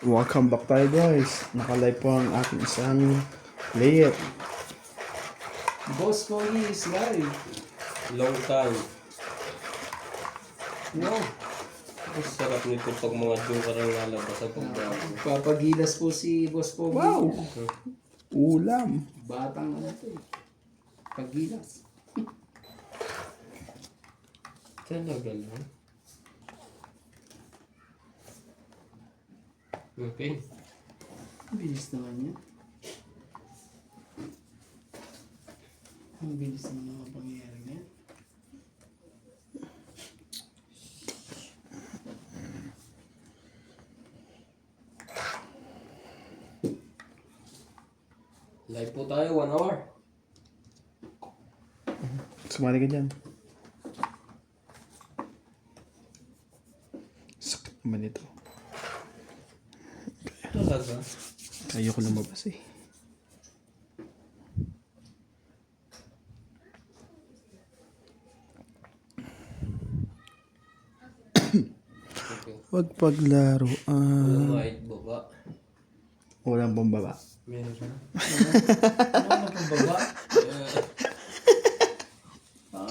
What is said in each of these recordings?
Welcome back tayo guys. Nakalive po ang aking isang player. Boss Pogi is live. Long time. No. Ang sarap nito pag mga joker ang lalabas sa pagbago. Papagilas po si Boss Pogi. Wow! Ulam. Batang ano to eh. Pagilas. Talaga lang. Okay. Ang bilis naman niya. Ang bilis naman mga pangyayari niya. Live po tayo, 1 hour. Sumali ka dyan. Sakit naman ito. Talaga. Ayoko lumabas eh. Okay. Wag paglaro. Walang mahit baba. Walang pambaba. Meron na. Ano ang pambaba?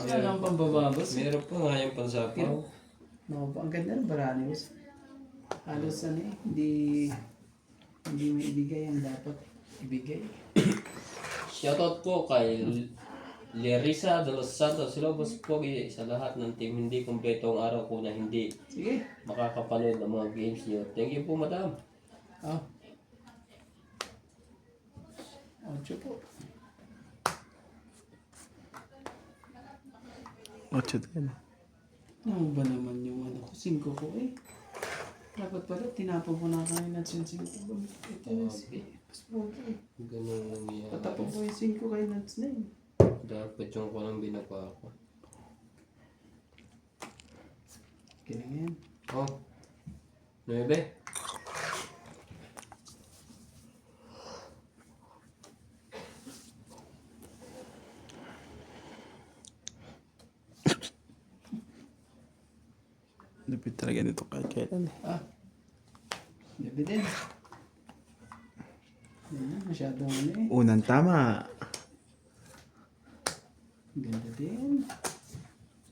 Ano ang pambaba, boss? Meron pa nga yung pansapaw. No, ang ganda ng barani, boss. Halos ano eh, hindi may ibigay ang dapat ibigay. Shoutout po kay Larissa de los Santos. Hello, Boss Pogi. Sa lahat ng team, hindi kumpleto ang araw ko na hindi Sige. makakapanood ng mga games niyo. Thank you po, madam. Oh. Ocho po. 8 din. Ano ba naman yung ano ko? 5 ko eh. Dapat pala, tinapon ko na kayo na yung 5 ko. Ito na sige. Mas pogi. Ganun lang yan. Patapon ko yung 5 kayo na yun. Dapat yung ko lang binaba ko. Kailangan yan. Oh. 9. Lapit talaga nito kahit kailan eh. Ah. Gabi din. Yan, masyadong ano eh. Unang tama. Ganda din.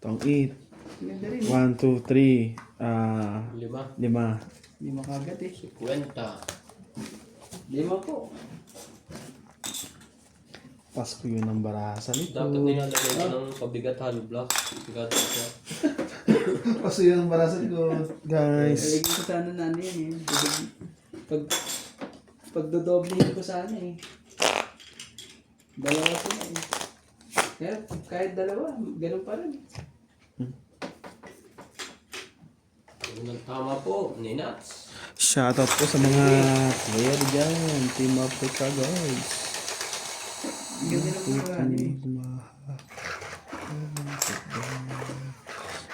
Itong 8. Ganda rin. 1, 2, 3. 5. 5. Hindi makagat eh. 50. 5 po. Pasko yun ang barasan nito. Dapat nilalagay ko ng pabigat hollow block. Bigat siya. Pasko yun ang barasan ko. Guys. Ay, ko sana na ano yan eh. Pagdodoblihin ko sana eh. Dalawa sila eh. Kaya kahit dalawa, ganun pa rin. Unang tama po, Ninats. Shoutout po sa mga player dyan. Team Africa guys. Ganda ng paraan eh.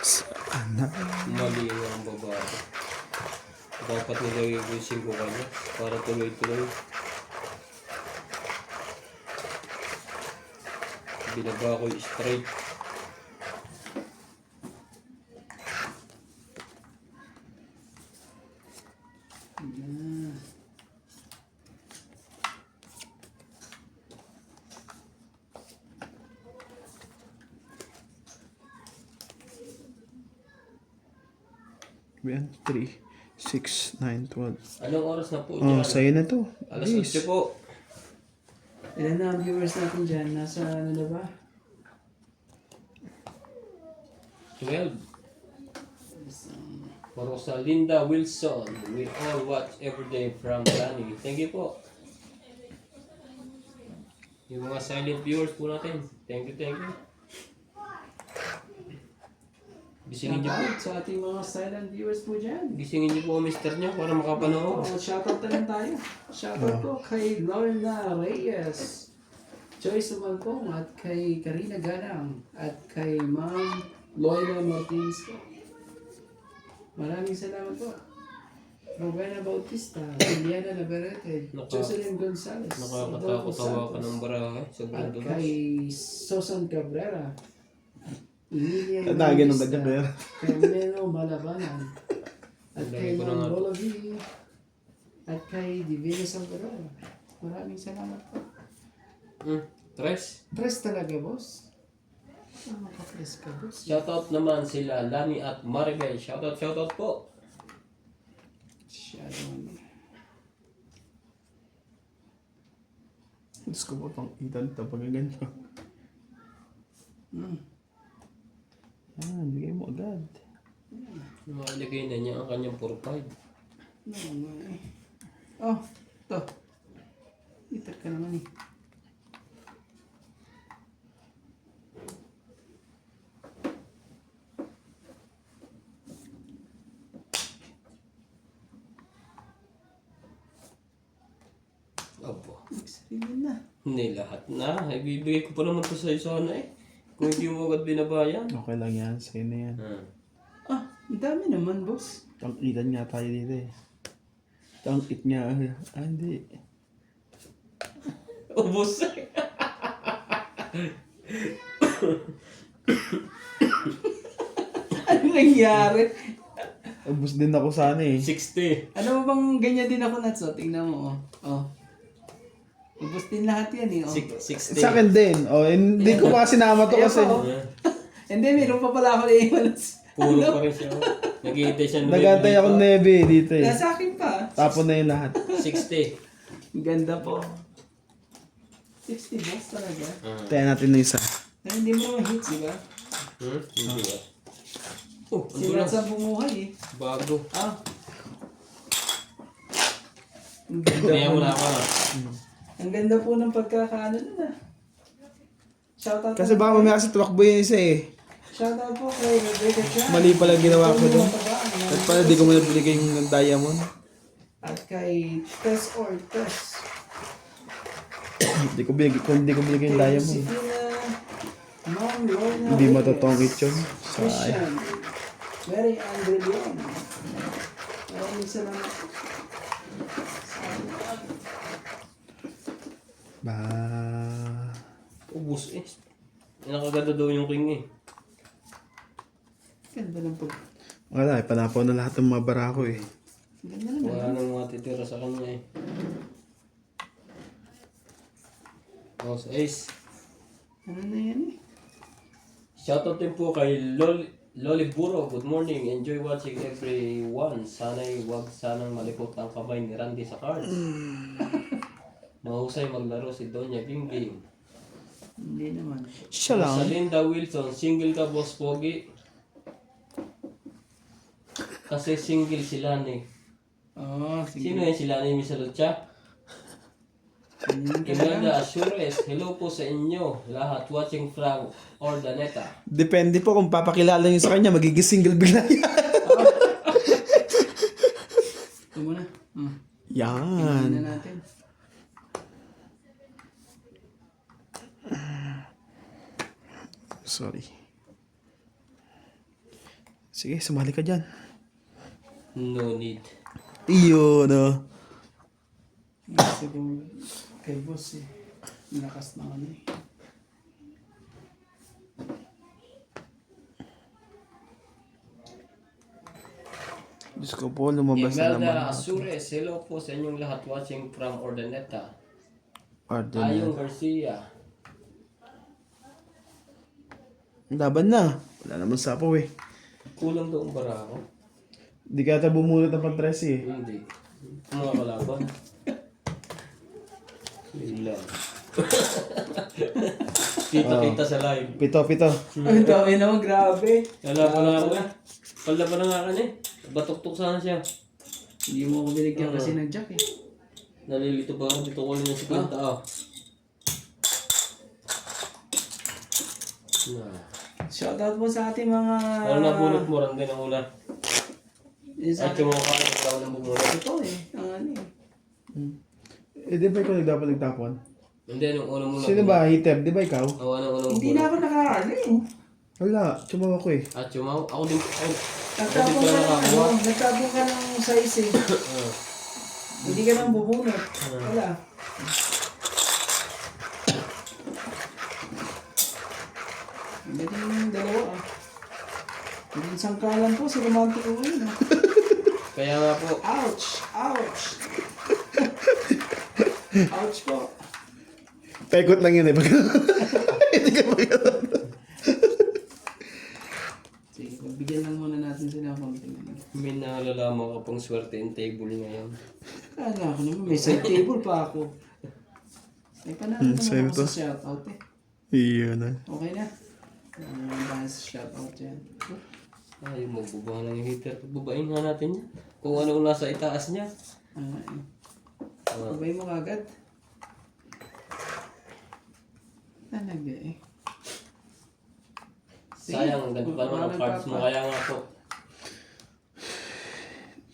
Sana. Mali ang babae. Dapat nilagay ko yung 5 kanya para tuloy-tuloy. Binaba ko yung straight. Ah. Yan, 3, 6, 9, 12. Anong oras na po Oh, dyan? sa'yo na to. Alas Please. 8 po. Ilan na ang viewers natin dyan? Nasa ano na ba? 12. Rosalinda Wilson. We all watch every day from Danny. Thank you po. Yung mga silent viewers po natin. Thank you, thank you. Gisingin niyo po. Shoutout sa ating mga silent viewers po dyan. Gisingin niyo po ang mister niyo para makapanood. Oh, shoutout na lang tayo. Shoutout po kay Lorna Reyes, Joyce Umalpong at kay Karina Ganang at kay Ma'am Loyla Martins po. Maraming salamat po. Rowena Bautista, Liliana Navarrete, Naka- Jocelyn Gonzalez, Nakakatakot tawa ka ng barahay. at Sobrang dulas. kay Susan Cabrera, Emilia Tatagan ng Evangelista, dagat kaya. kay Melo Malabanan, at Lagay kay ko na Ma'am nga. Lola V, at kay Divina Salvador. Maraming salamat po. Tres. Tres talaga, boss. Makapress ka, boss. Shoutout naman sila Lani at Maribel. Shoutout po. Shadow. Diyos ko po pang itan ito pag ganito. Bigay mo agad. Makalagay na niya ang kanyang profile. Oh, to. Itak ka naman eh. Opo. Nagsarili na. Hindi lahat na. Ibibigay ko pa naman to sa sana eh. Kung hindi mo agad binabayan. Okay lang yan. Sa'yo na yan. Ah, ang dami naman, boss. Ang itan nga tayo dito eh. Ang it nga. Hindi. Ubus eh. Ano nangyari? Ubus din ako sana eh. 60. Ano ba bang ganyan din ako, Nats? Oh, tingnan mo, oh. Oh. Ubus din lahat yan, eh. Oh. 60. Sa akin din. Oh, hindi ko pa sinama to kasi. Ayan pa, oh. And then, meron pa pala ako na iwan. Puro pa rin siya. Nag-iintay siya ng Nagantay ako nebe dito eh. Nasa akin pa. Tapon na yung lahat. 60. Ang ganda po. 60 boss talaga. Tayo natin na isa. Pero hindi mo naman hits, di ba? Hindi ba? Oh, ang Simulat dulas. sa bumuhay, eh. Bago. Ah. Ang ganda Kaya po. mo na ako. Ang ganda po ng pagkakaano nun, ah. Shoutout Kasi baka mamaya kasi tumakbo yung isa eh. Shoutout po kay Rebecca Chan. Mali pala ginawa ko doon. At At pala di ko mo nabigay yung diamond. At kay Tess or Tess. Hindi ko binigay yung diamond. Ma'am Lorna Hindi Reyes, matatongkit yun. Sayang. Christian. Mary Andrelion. Maraming salamat. Ba. Ubus eh. Nakaganda daw yung king eh. Ganda ng pag... Wala eh, panapaw na lahat ng mga barako eh. Ganda naman. Wala nang matitira sa kanya eh. Oh, sa Ace. Ano na yan eh? Shoutout din po kay Loli Buro. Good morning. Enjoy watching everyone. Sana'y wag sanang malikot ang kamay ni Randy sa cards. Mahusay maglaro si Donya Bingbing. Hindi naman. Siya lang. Sa Linda Wilson, single ka boss Pogi? Kasi single sila ni. Oo, Sino sige. yan sila ni Miss Lucha? Imelda Assures, hello po sa inyo. Lahat watching from Ordaneta. Depende po kung papakilala niyo sa kanya, magiging single bigla yan. Ito muna. Yan. Tingnan na natin. Sorry. Sige, sumali ka dyan. No need. Iyo, no. Kasi kung kay boss eh. Malakas na ano eh. Diyos ko po, lumabas na naman. Imelda Assures, hello po sa inyong lahat watching from Ordaneta. Pardon Ayong na. Garcia. Laban na. Wala naman sapaw eh. Kulang daw ang bara ako. Di ka ata bumulot ng pang-13 eh. Hindi. Mga kalaban. Wala. Kita-kita sa live. Pito. Ang dami naman, grabe. Kalaban na ako eh. Kalaban na nga ka eh. Batok-tok sana siya. Hindi mo ako binigyan kasi ng jack eh. Nalilito ba ako dito ko rin yung 50 ah. Shoutout po sa ating mga... Ano na bunot mo rin din ang una? Yung sa At yung mga kaya ikaw ng bumunot. ito eh. Ang ano eh. Eh, di ba ikaw nagtapon? Hindi, nung una muna. Sino ba? Hiteb, di ba ikaw? Oo, anong unang Hindi na ako naka-ano eh. Wala, tumawa ko eh. At chumaw. Ako din. Nagtabong ka ng ano, nagtabong ka ng size eh. Hindi ka nang bubunot. Wala. Hindi yung dalawa ah. Hindi sangkalan po si Romantic Uwin ah. Kaya nga po. Ouch! Ouch! Ouch po. Pekot lang yun eh. Hindi ka magkakaroon. Sige, bigyan lang muna natin sila ng konting ano. May nalalaman ka pang swerte in table ngayon. Kala ko naman, may side table pa ako. May panalo sa'yo naman to? ako sa shoutout eh. Iyon na. Okay na. Dahil sa shoutout yan. Ay, magbubuha na yung heater. Bubain nga natin yan. Kung ano nasa itaas niya. Sabay mo kagad. Talaga eh. Sayang, ang ganda pa naman ang cards mo. Kaya nga po.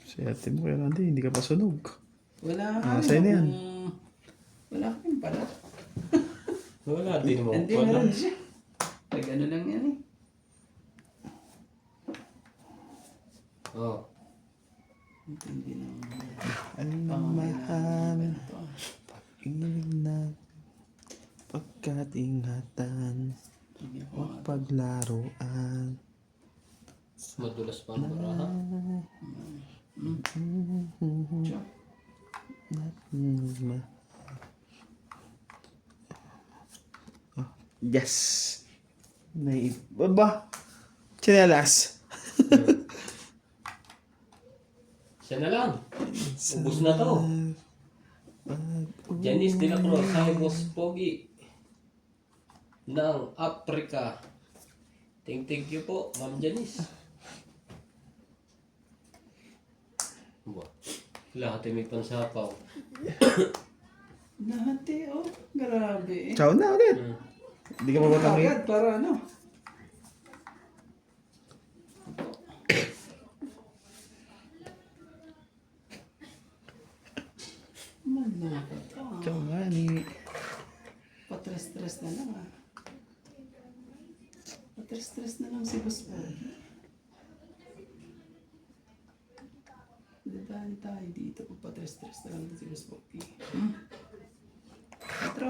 Si ate mo kaya Randy, hindi ka pa sunog. Wala sa'yo na yan. Wala kang pala. Wala, di mo. Hindi na lang siya. Pag ano lang yan eh. Oh. Hindi na. Alamahan, pag-ibig na, pagkatingatan, o paglaruan. Madulas pa ang baraha. Oh, yes! Baba! Chinelas! Siya na lang. Ubus na to. Janice de la Cruz, hi Boss Pogi. Ng Africa. Thank you po, Ma'am Janice. Lahat ay may pansapaw. Lahat eh, oh. Grabe eh. Ciao na ulit! Hindi ka mabatangin. Agad para ano. Malapit. Ciao nga ni. Patres-tres na lang ah. Patres-tres na lang si Boss Pogi. Dadaan tayo dito. Patres-tres na lang si Boss Pogi. Patro.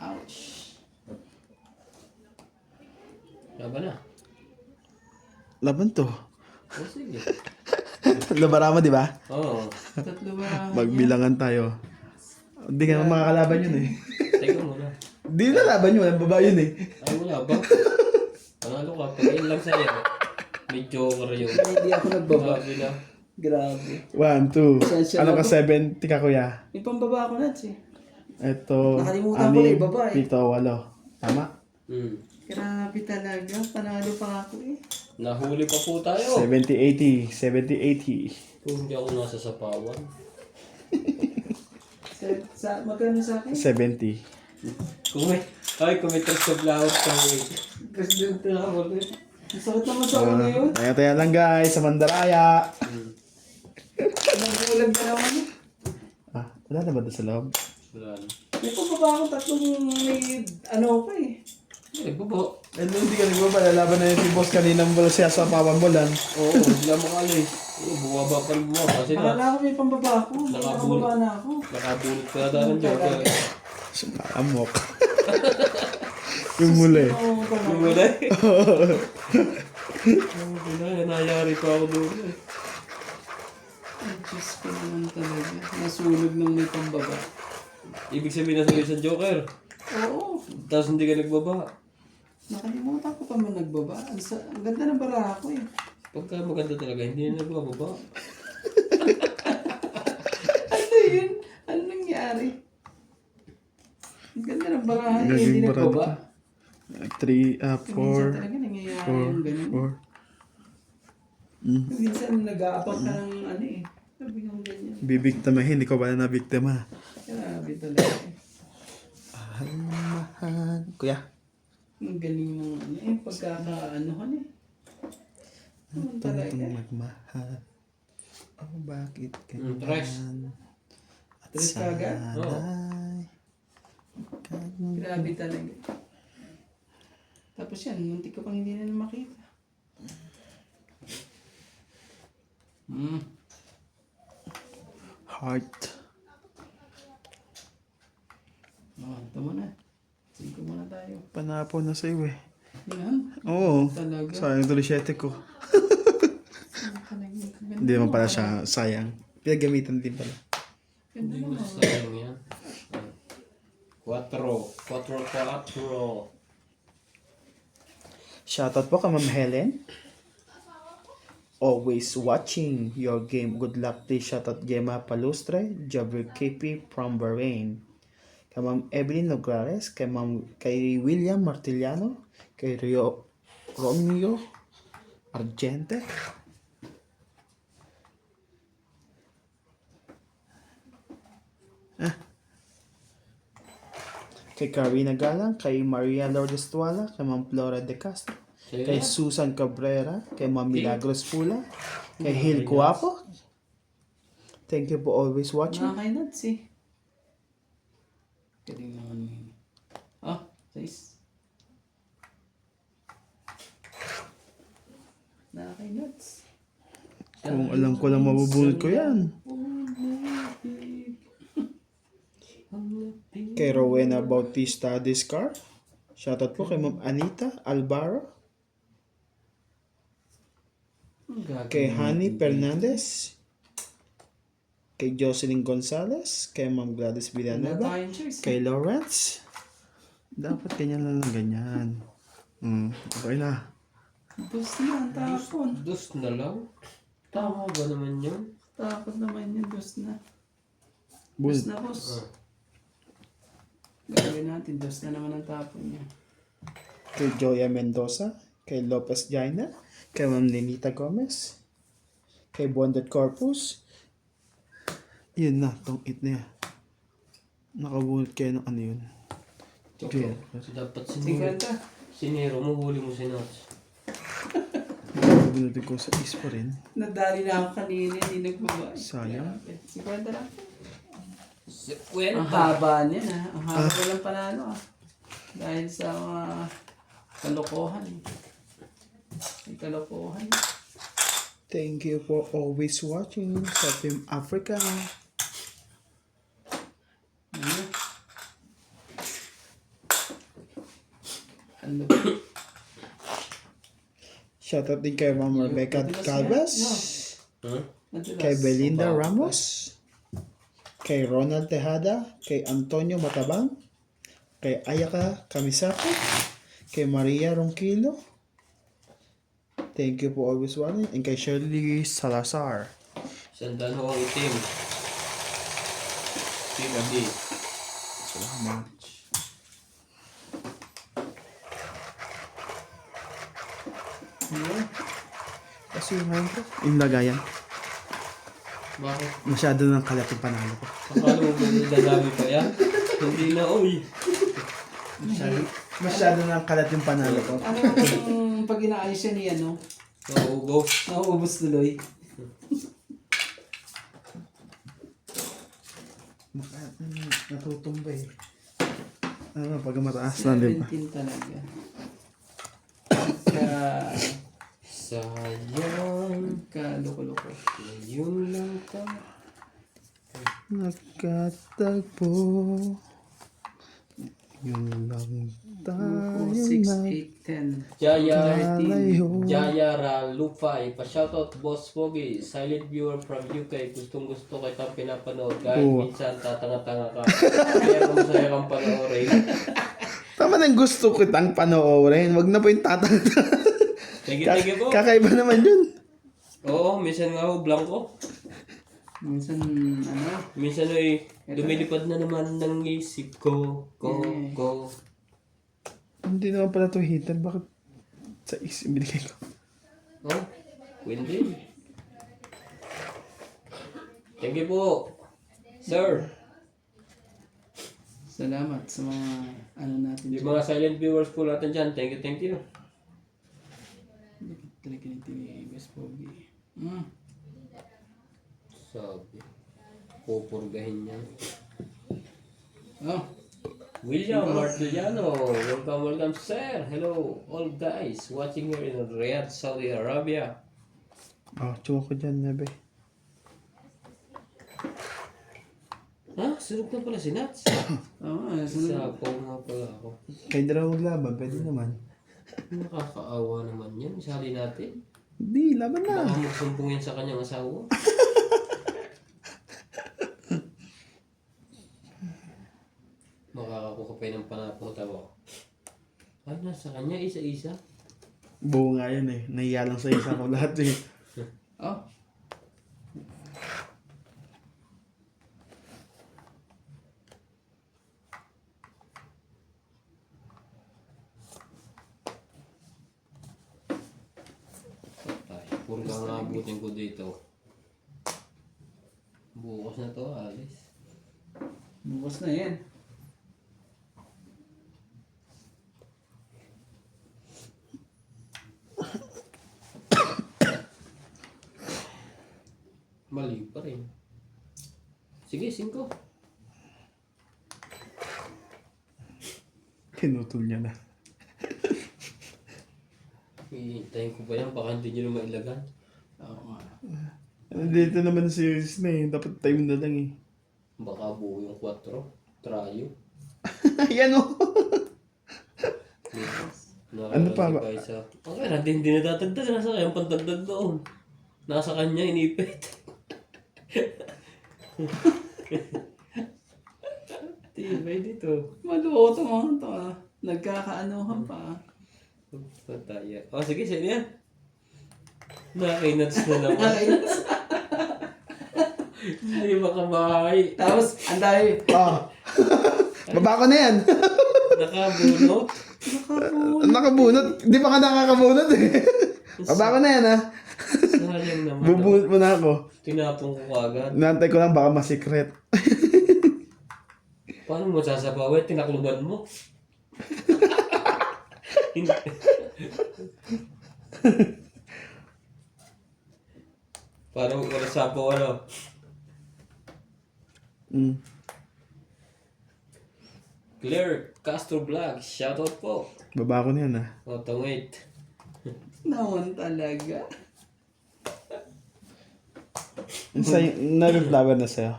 Ouch. Laban na. Laban to. O sige. Labarama, di ba? Oo. Tatlo ba? Magbilangan tayo. Hindi ka naman makakalaban yun eh. Teka muna. Hindi na laban yun, ang baba yun eh. Ay, wala ba? Panalo ka. Pag yun lang sa'yo. May joker yun. Hindi ako nagbaba. Grabe na. Grabe. 1, 2. Pasensya Ano na ka, po. 70 ka kuya? May pambaba ako na, eh. Ito, Nakalimutan ko na yung baba, eh. 7, 8. Tama? Grabe talaga. Panalo pa ako eh. Nahuli pa po tayo. 70, 80. 70, Kung hindi ako nasa sapawan. Magkano sa akin? 80. 70. Kung may trust of flowers ka mo. Presidente na ako eh. Ang sakit naman sa ulo yun. Taya-taya lang guys, sa Mandaraya. Nagbulag ka naman eh. Wala na ba doon sa loob? Wala na. May pababa akong tatlong may ano pa eh. Ay, babo. Hindi ka nagbaba, lalaban na yun si boss kaninang bola siya sa pawambulan. Oo, hindi mo kalis. Bumaba pa rin mo. Kasi Akala ko may pambaba ako. May Nakabulot. nakababa na ako. nakabulot ka na ng joker. Sumaamok. Yung muli. Oo, Yung wala eh. Nangyari pa ako doon eh. Ay, Diyos ko naman talaga. Nasunog ng may pambaba. Ibig sabihin na sa joker. Oo. Tapos hindi ka nagbaba. Nakalimutan ko pa man nagbaba. Ang ganda ng bara ko eh. Pagka maganda talaga, hindi na nagbababa. Ano yun? Ano nangyari? Ang ganda ng barahan eh. Hindi Gaging bara nagbaba. 3, Minsan 4, talaga nangyayari yung ganun. 4. Minsan nag-aabang ka ng ano eh. Sabi yung ganyan. Bibigtamahin, ikaw ba na nabiktima? Grabe talaga eh. Mahal. Kuya. Ang galing ng ano eh. Pagkakaanuhan eh. Ano talaga Tuntong eh. magmahal. Oh, bakit Tres. ganyan? Tres ka agad? Sana'y Grabe talaga. Tapos yan, muntik ko pang hindi na makita. heart. Ito muna. Sige muna tayo. Panapon na sa'yo eh. Yan. Oo. Talaga. Sayang tuloy 7 ko. Talaga. Hindi naman pala siya sayang. Pinagamitan din pala. Ganda Hindi ko naman. sayang yan. Quattro. Shoutout po kay Ma'am Helen. Always watching your game. Good luck. Please shoutout Gemma Palustre, Jabir KP from Bahrain. Kay Ma'am Evelyn Nograles, kay William Martiliano, kay Romeo Argente. Kay Karina Galang, kay Maria Lourdes Tuala, kay Ma'am Flora De Castro, Sa'yo kay na. Susan Cabrera, kay Ma'am Milagros Pula, kay Okay, Hil guys. Cuapo. Thank you for always watching. Nakakainuts eh. Galing naman yun. Ah, nice. Nakakainuts. Kung alam ko lang mabubunod ko yan. Kay Rowena Bautista Discar. Shoutout po kay Ma'am Anita Albaro. Ang gagawin Kay Hani natin Fernandez. Kay Jocelyn Gonzalez. Kay Ma'am Gladys dito? Wala Villanueva. tayong choice. Kay Lawrence. Dapat ganyan lang ng ganyan. Okay na. Dos na, ang tapon. Dos na lang? Tama ba naman yun? Tapon naman yun, dos na. Bull. Dos na, boss. Gagawin natin, dos na naman ang tapon niya. Kay Joya Mendoza. Kay Lopez Jaina. Kay Ma'am Nenita Gomez. Kay Bonded Corpus. Yun na, tong it na yan. Nakabunod kayo ng ano yun. Jail. Dapat sinero. 50. Sinero mo, huli mo si Nats. Nakabunod ko sa is pa rin. Nadali na ako kanina, hindi nagbaba. Sayang. 50 lang. Kwenta. Ang haba niya na. Ang haba ko lang panalo ah. Dahil sa mga kalokohan. May kalokohan. Thank you for always watching sa Team Africa. Ano? Ano ba? Shoutout din kay Ma'am Rebecca Madulas Calves. Huh? Madulas. Kay Belinda Mabaw. Ramos. Kay Ronald Tejada. Kay Antonio Matabang. Kay Ayaka Kamisako. Kay Maria Ronquillo. Thank you for always watching. And kay Shirley Salazar. Sandan ho ang itim. Gabi. Salamat. Ano? Kasi yung lagayan. Bakit? Masyado ng kalat yung panalo ko. Akala mo ba dadami pa yan? Hindi na, uy. Masyado ng kalat yung panalo ko. Ano yung pag inaayos yan ni ano? Naubos. Nauubos tuloy. Natutumba eh. Ano, pag mataas na, di ba? 17 talaga. Ka... Sayang. Ka-loko-loko. Ngayon lang ka. Nagkatagpo. Yun lang tayo 6, na 8, 10. Jaya. kalayo. Jayara Lufay. Pa-shoutout Boss Pogi. Silent viewer from UK. Gustong gusto kitang pinapanood. Kahit Oo. minsan tatanga-tanga ka. Pero masaya kang panoorin. Tama nang gusto kitang panoorin. Wag na po yung tatanda. Thank you po. Kakaiba naman yun. Oo, minsan nga ho, blanco. Minsan, ano? Minsan ay lumilipad na naman ng isip ko. Ko. Hindi naman pala ito heater. Bakit sa isip binigay ko? Oh, Wendy. Thank you po. Sir. Salamat sa mga ano natin Yung mga silent viewers po natin dyan. Thank you. Talaga ni West Pogi. Sabi. Pupurgahin niya. Oh, William Martiliano. Welcome, sir. Hello, all guys watching here in Riyadh, Saudi Arabia. Oh, tsuwa ko dyan, nebe. Ha? Sunog na pala si Nats. oo. Sunod. Sapaw nga pala ako. Kayo dalawa maglaban, pwede naman. Nakakaawa naman yan. Isali natin. Hindi, laban na. Baka magsumbong yan sa kanyang asawa. okay ng panapunta mo. Ay, nasa kanya, isa-isa. Buo nga yan eh. Nahiya lang sa isa ko lahat eh. Oh. Patay. Puro lang nakabutin ko dito. Bukas na to, alis. Bukas na yan. Mali pa rin. Sige, 5. Pinutol niya na. Hihintayin ko pa yan, baka hindi nyo na mailagan. Oo nga. Dito naman series na eh. Dapat time na lang eh. Baka buo yung 4. Trayo. Ayan o. Ano pa ba? Okay, hindi na tatagdag. Nasa kaya ang pantagdag doon. Nasa kanya, inipit. Tibay dito. Maluto mo ito ah. Nagkakaanuhan pa ah. Pataya. Oh, sige, sino yan? Nakainats na naman. Nakainis. Hindi makabahay. Tapos, ang dami. Ah. Baba ko na yan. Nakabunot. Nakabunot. Di pa ka nakakabunot eh. Baba ko na yan ah. Sayang naman. Bubunot mo na ako. Tinapong ko agad. Nantay ko lang baka masikret. Paano mo sasabawin? Tinakluban mo. Hindi. Parang wala sapo ano. Mm. Claire Castro Vlog, shoutout po. Baba ko na yan ah. Wait. Naman talaga. Nag-flower na sa'yo.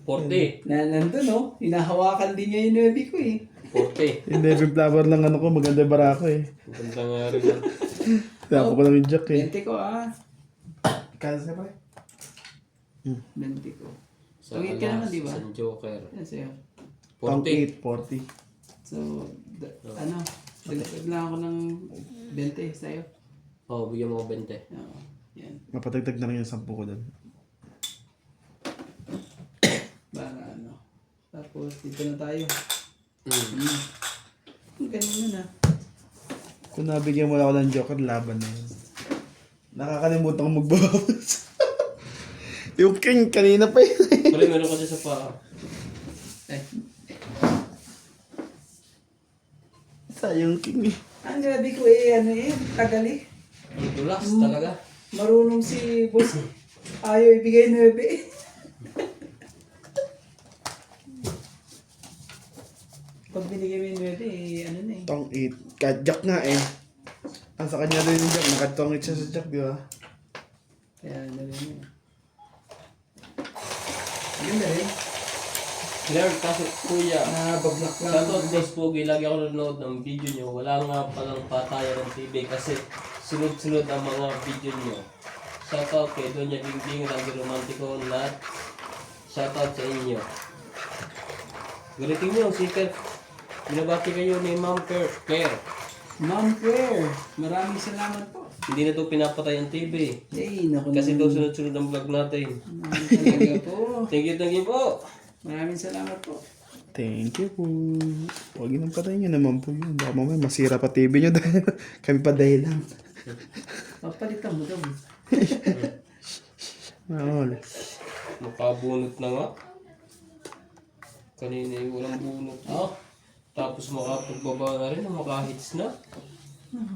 40. Nandun no, hinahawakan din niya yung nubi ko eh. 40. Hindi, flower lang ano ko. Maganda yung bara ko eh. Maganda nga rin yan. Tapo ko lang yung jack eh. 20 ko ah. Kaya sa pa 20 ko. Sa Tungit ka naman, di ba? Sa Joker. Yan sa'yo. 40. 40. So, ano, dagdag lang ako ng 20 sa'yo. Oh, bigyan mo ko 20. Oo, yan. Mapatagtag na lang yung 10 ko doon. Para ano. Tapos, dito na tayo. Mm. Ganun na. Kung nabigyan mo lang ako ng joker, laban na yun. Nakakalimutan ko magbawas. Yung king, kanina pa yun eh. Pare, meron kasi sa paa. Eh, Sayang king eh. ang grabe ko eh, ano eh, tagal eh. Ang dulas talaga. Marunong si boss. Ayaw ibigay 9 eh. Pag binigay mo yung 9 eh, ano na eh. Tong 8. Kahit jack nga eh. Ang sa kanya rin yung jack. Nakatong 8 siya sa jack, di ba? Kaya ano rin yun. Yun na rin. Claire, kasi kuya. Nabablock lang. Shoutout Boss Pogi, lagi ako nanonood ng video nyo. Wala nga palang patayan ng TV kasi sunod-sunod ang mga video nyo. Shoutout kay Doña Bingbing, lagi romantiko, lahat. Shoutout sa inyo. Galitin nyo, sikat. Binabati kayo ni Ma'am Claire. Ma'am Claire, maraming salamat po. Hindi na ito pinapatay ang TV. Hey, naku Kasi daw sunod-sunod ang vlog natin. talaga po. Thank you po. Maraming salamat po. Thank you po. Huwag yun ang patay nyo naman po yun. Baka mamaya masira pa TV nyo dahil kami pa dahil lang. Papalitan mo daw. Mahal. Makabunot na nga. Kanina yung walang bunot na. Tapos makapagbaba na rin, makahits na.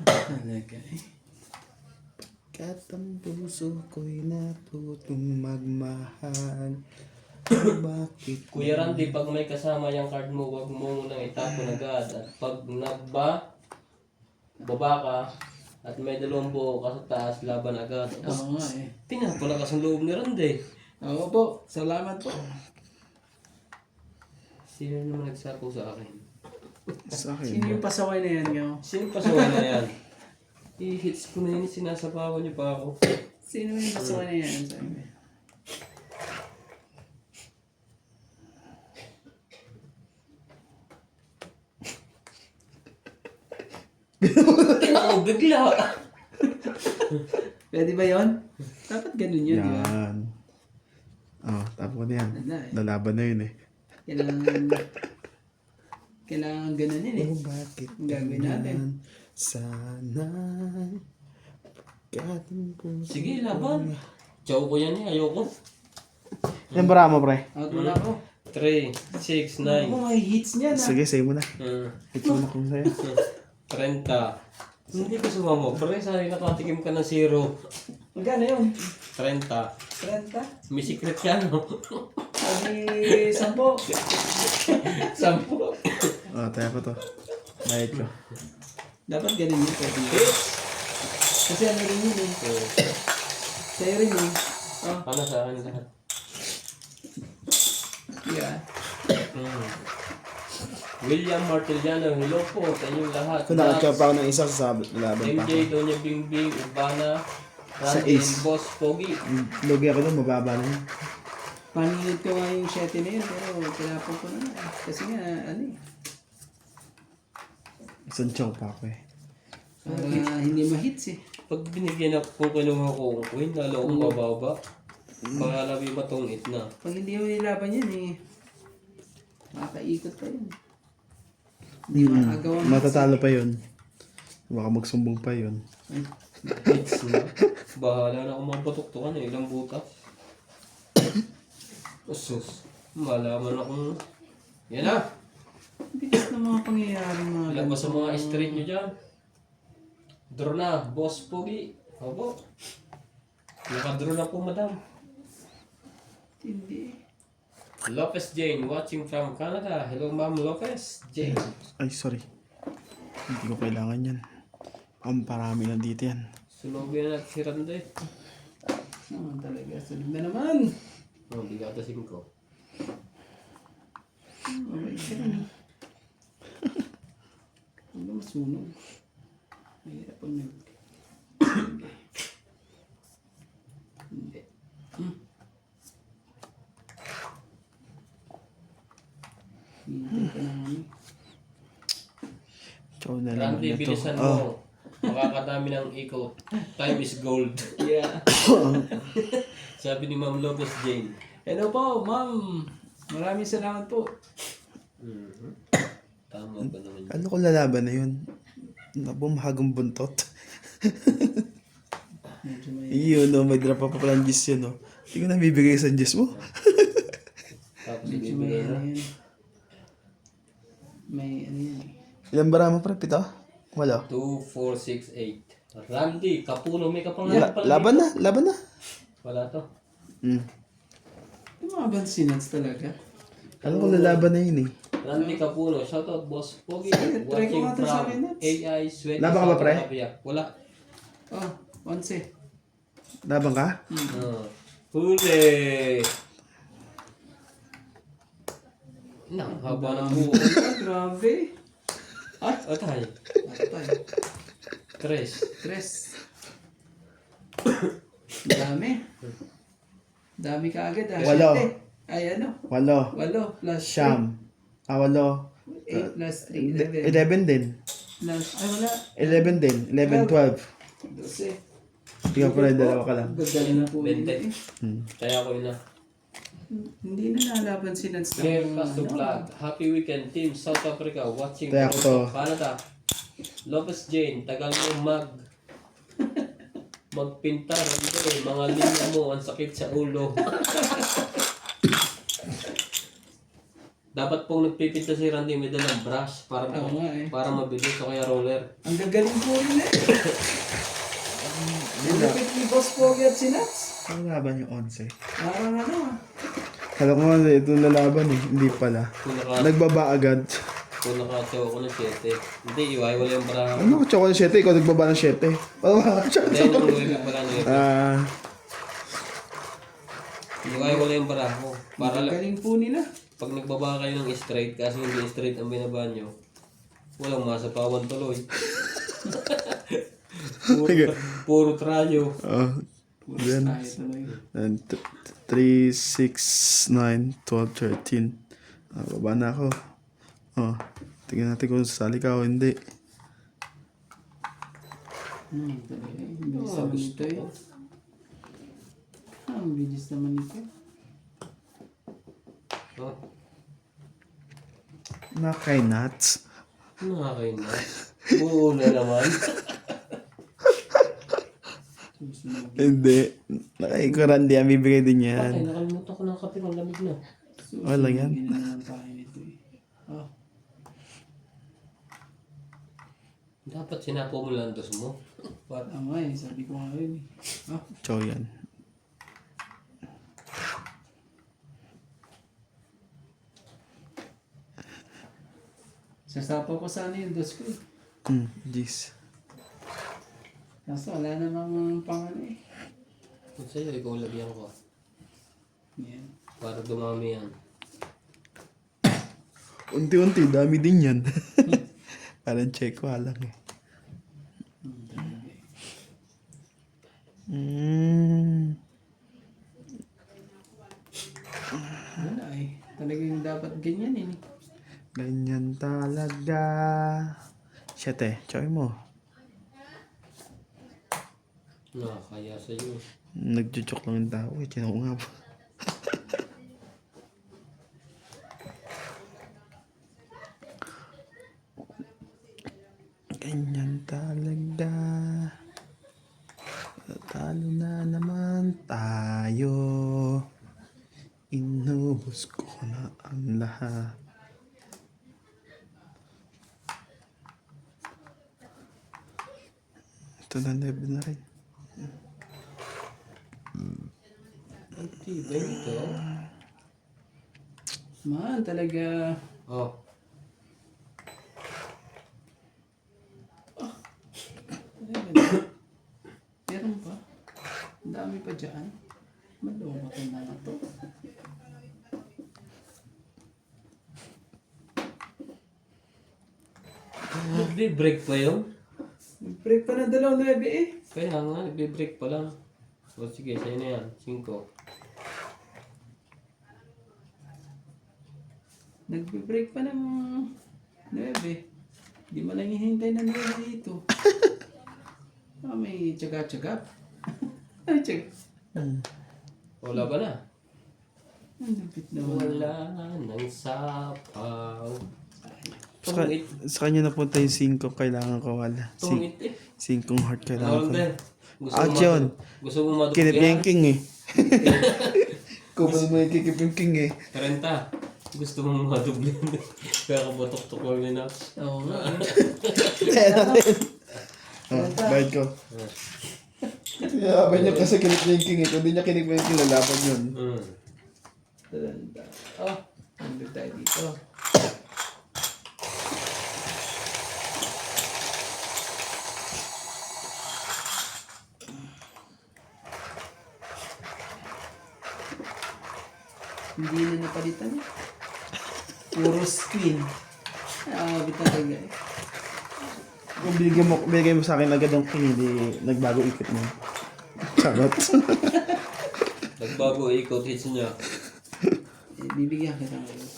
Talaga eh. Katang puso ko'y natutong magmahal. Bakit? Kuya Randy, pag may kasama yung card mo, wag mo munang itapon agad. At pag baba ka, at may dalawang buo ka sa taas, laban agad. Oo nga eh. Pinapalakas ang loob ni Randy. Oo po, salamat po. Sino naman nagsapo sa akin? Sa akin. Sino yung pasaway na yan, yo? Sino pasaway na yan? I-hits ko na yun, sinasapawan niyo pa ako. Sino yung pasaway na yan? Sabi. Tinako bigla. Pwede ba yun? Dapat ganun yun, di ba? Yan. Oh, tapos ko na yan. Wala eh. Lalaban na yun eh. Kailangan ganun yun eh. Oh, bakit Ang gagawin natin. yan? Sana pagkating ko. Sige, laban. Chow ko yan eh, ayoko. Yan bara mo, pre. Out mo na ako. 3, 6, Ako, 9. may hits niya na. Sige, say mo na. Hmm. Hits mo na kung sa'yo. 30. Hindi ka sumama. Pre, sari nakatikim ka ng 0. Magkano yun? 30. 30? May secret ka, no? Sabi, 10. 10. Oh, tayo ko to. Bayad ko. Dapat ganun yun. Pwede yun. Kasi ano rin yun eh. Sa'yo rin eh. Oh, Ano sa akin lahat? yeah. Hmm. William Martiliano, hello po sa inyong lahat. Kung nakachop ako ng isa sa laban pa. MJ, Doña Bingbing, Urbana, Sa Randy, ace. and Boss Pogi. Lugi ako doon, mababa na yun. Paninid ko nga yung 7 na yun, pero tinapon ko na nga. Kasi nga, ano eh. Isang chow pa ako eh. Para hindi ma-hits eh. Pag binigyan ako kung kinuha ko ang coin, lalo akong bababa. Pangalabi matungit na. Pag hindi mo nilaban yan eh, makakaikot pa yun. Hindi makagawa. Matatalo pa yun. Baka magsumbong pa yun. Hits na. Bahala na akong mapatuktukan eh. Ilang butas. Usus. Malaman akong... Yan na. Bilis na mga pangyayari mga Ilan ba sa mga street nyo dyan? Draw na, Boss Pogi. Opo. Nakadraw na po, madam. Hindi. Lopez Jane, watching from Canada. Hello, Ma'am Lopez Jane. Ay, sorry. Hindi ko kailangan yan. Ang parami na dito yan. Sunogin na natin si Randy. Naman talaga. Sunod na naman. Oh, bigatasin ko. Oh my God. Ano ba masunog? Mahirap pag nag... Hindi. Hintay ka na kami. Chow na lang Randy, na to. bilisan Oh, mo. Makakadami ng ikot. Time is gold. Yeah. Sabi ni Ma'am Lopez Jane. Hello po, ma'am. Maraming salamat po. Tama ba naman yun? ano ko lalaban na yun? Nabumahagang buntot. Medyo may... Yun, no, may drop pa palang gis yun, no. Hindi ko nabibigay sa gis mo. Tapos Medyo may ibibigay ano na. yan. May ano yan. Ilan bara mo, pre? Pito? Wala. 2, 4, 6, 8. Randy, kapuno. May kapangalan pala. Laban na, laban na. Wala to. Yung mga bansinats talaga. Ano ko lalaban na yun eh. Randy Capuno, shoutout Boss Pogi. Try ko Watching nga to sa from akin, Nats. AI Sweat. Laban ka ba, pre? Wala. Oh, 11. Laban ka? Huli! Haba ng buo. Ah, grabe. Ay, atay. Atay. Tres. 3. Dami. Dami ka agad ah. Walo. 7. Ay ano? 8. 8 plus Siyam. 8. 8 plus 3, 11. 11 din. Plus, ay wala. 11 din. 11, 12. 12. Ikaw pa rin, dalawa ka lang. Gagaling na po. 20. Hmm. Kaya ko yun na. Hindi na nalaban si Nats. Clear Castro Vlog. Happy weekend team South Africa. Watching Kaya from ko. Canada. Lopez Jane. Tagal mo magpinta. Hindi, mga linya mo. Ang sakit sa ulo. Dapat pong nagpipinta si Randy may dalang brush para Oo nga eh. para mabilis o kaya roller. Ang gagaling po yun eh. Ang lupit ni Boss Pogi at si Nats. Ano laban yung 11? Parang ano ah. Kala ko nga ito lalaban eh. Hindi pala. Nagbaba agad. Kung naka-chow ako ng 7. Hindi, iwaywala yung baraha. Ano ko choco ng 7? Ikaw nagbaba ng 7. Ano ba? Hindi, yung 9 pala 9. Iwaywala yung baraha ko. Para Ang lang, galing po nila. pag nagbaba kayo ng straight, kasi hindi straight ang binaba nyo, walang masapawan tuloy. Puro trayo. Then, Tayo tuloy. 3, 6, 9, 12, 13. Baba na ako. Tingnan natin kung sasali ka o hindi. Talaga. Ang bilis naman gusto ito eh. ko. Ang bilis naman ito. Oh, Na kay nuts. nakakain na. Buo na naman. Susunod. Hindi. Nakaikuran di. Ang bibigay din Bakit? yan. Nakalimutan ko ng kape ng lamig na. Wala yan. Susunod na naman tayo nito eh. Ah, Dapat sinapo mo lang dos mo. What? tama eh. Sabi ko nga yun eh. Ah, So yan. sasapaw ko sana yung dos ko eh. Jeez. Kaso wala namang pangalan eh. Kung sa'yo, ikaw lagyan ko. Yan. Para dumami yan. Unti-unti. Dami din yan. Parang check ko lang eh. Talaga eh. Wala eh. Talagang dapat ganyan eh. Ganyan talaga. Siya te. Choy mo. Nakakaya sa'yo. Nagjujuk lang yung tao eh. Tinan ko nga po. Ganyan talaga. Talo na naman tayo. Inubos ko na ang lahat. Ito na level na rin. Hindi ba ito? Man, talaga. Oh. Talaga. Meron pa. Ang dami pa dyan. Malungkot na nga to. Nagbe-break pa yun? Break pa na 2-9 eh. Kaya nga, nagbe-break pa lang. O sige, sa'yo na yan. 5. Nagbe-break pa ng 9. Di mo lang hihintay na 9 dito. May tsaga-tsaga. Ay, tsaga. Wala ba na? Ang lupit naman. Wala nang sapaw. Sa, sa kanya napunta yung 5. Kailangan ko wala. Tungit eh. 5 heart kailangan Naroon ko. din. Gusto Ah, mo yun. Gusto mo madukli Kinip yan? yung king eh. Kung mo yung kikip yung king eh. 30. Gusto mo madubli. Kaya kabatok-tok lang yun ah. Oo nga. Kaya natin. Bayad ko. Yaman niya kasi kinip niya yung king eh. Kung di niya kinip yung king, lalaban yun. Talanda. Oh, nandun tayo dito. Hindi na napalitan eh. Puro screen. Ah, talaga eh. Kung bigay mo sa akin agad yung king, hindi nagbago ikot mo. Charot. Nagbago ikot hits niya. Bibigyan kita ngayon.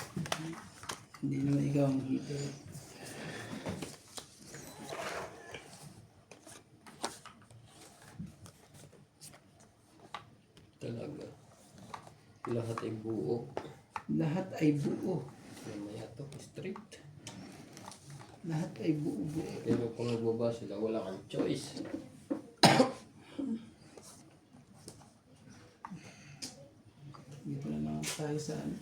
Hindi naman ikaw ang hito. Talaga. Lahat ay buo. Lahat ay buo. Mamaya to, straight. Lahat ay buo-buo. Pero kung nagbaba sila, wala kang choice. Dito na lang tayo sa ano.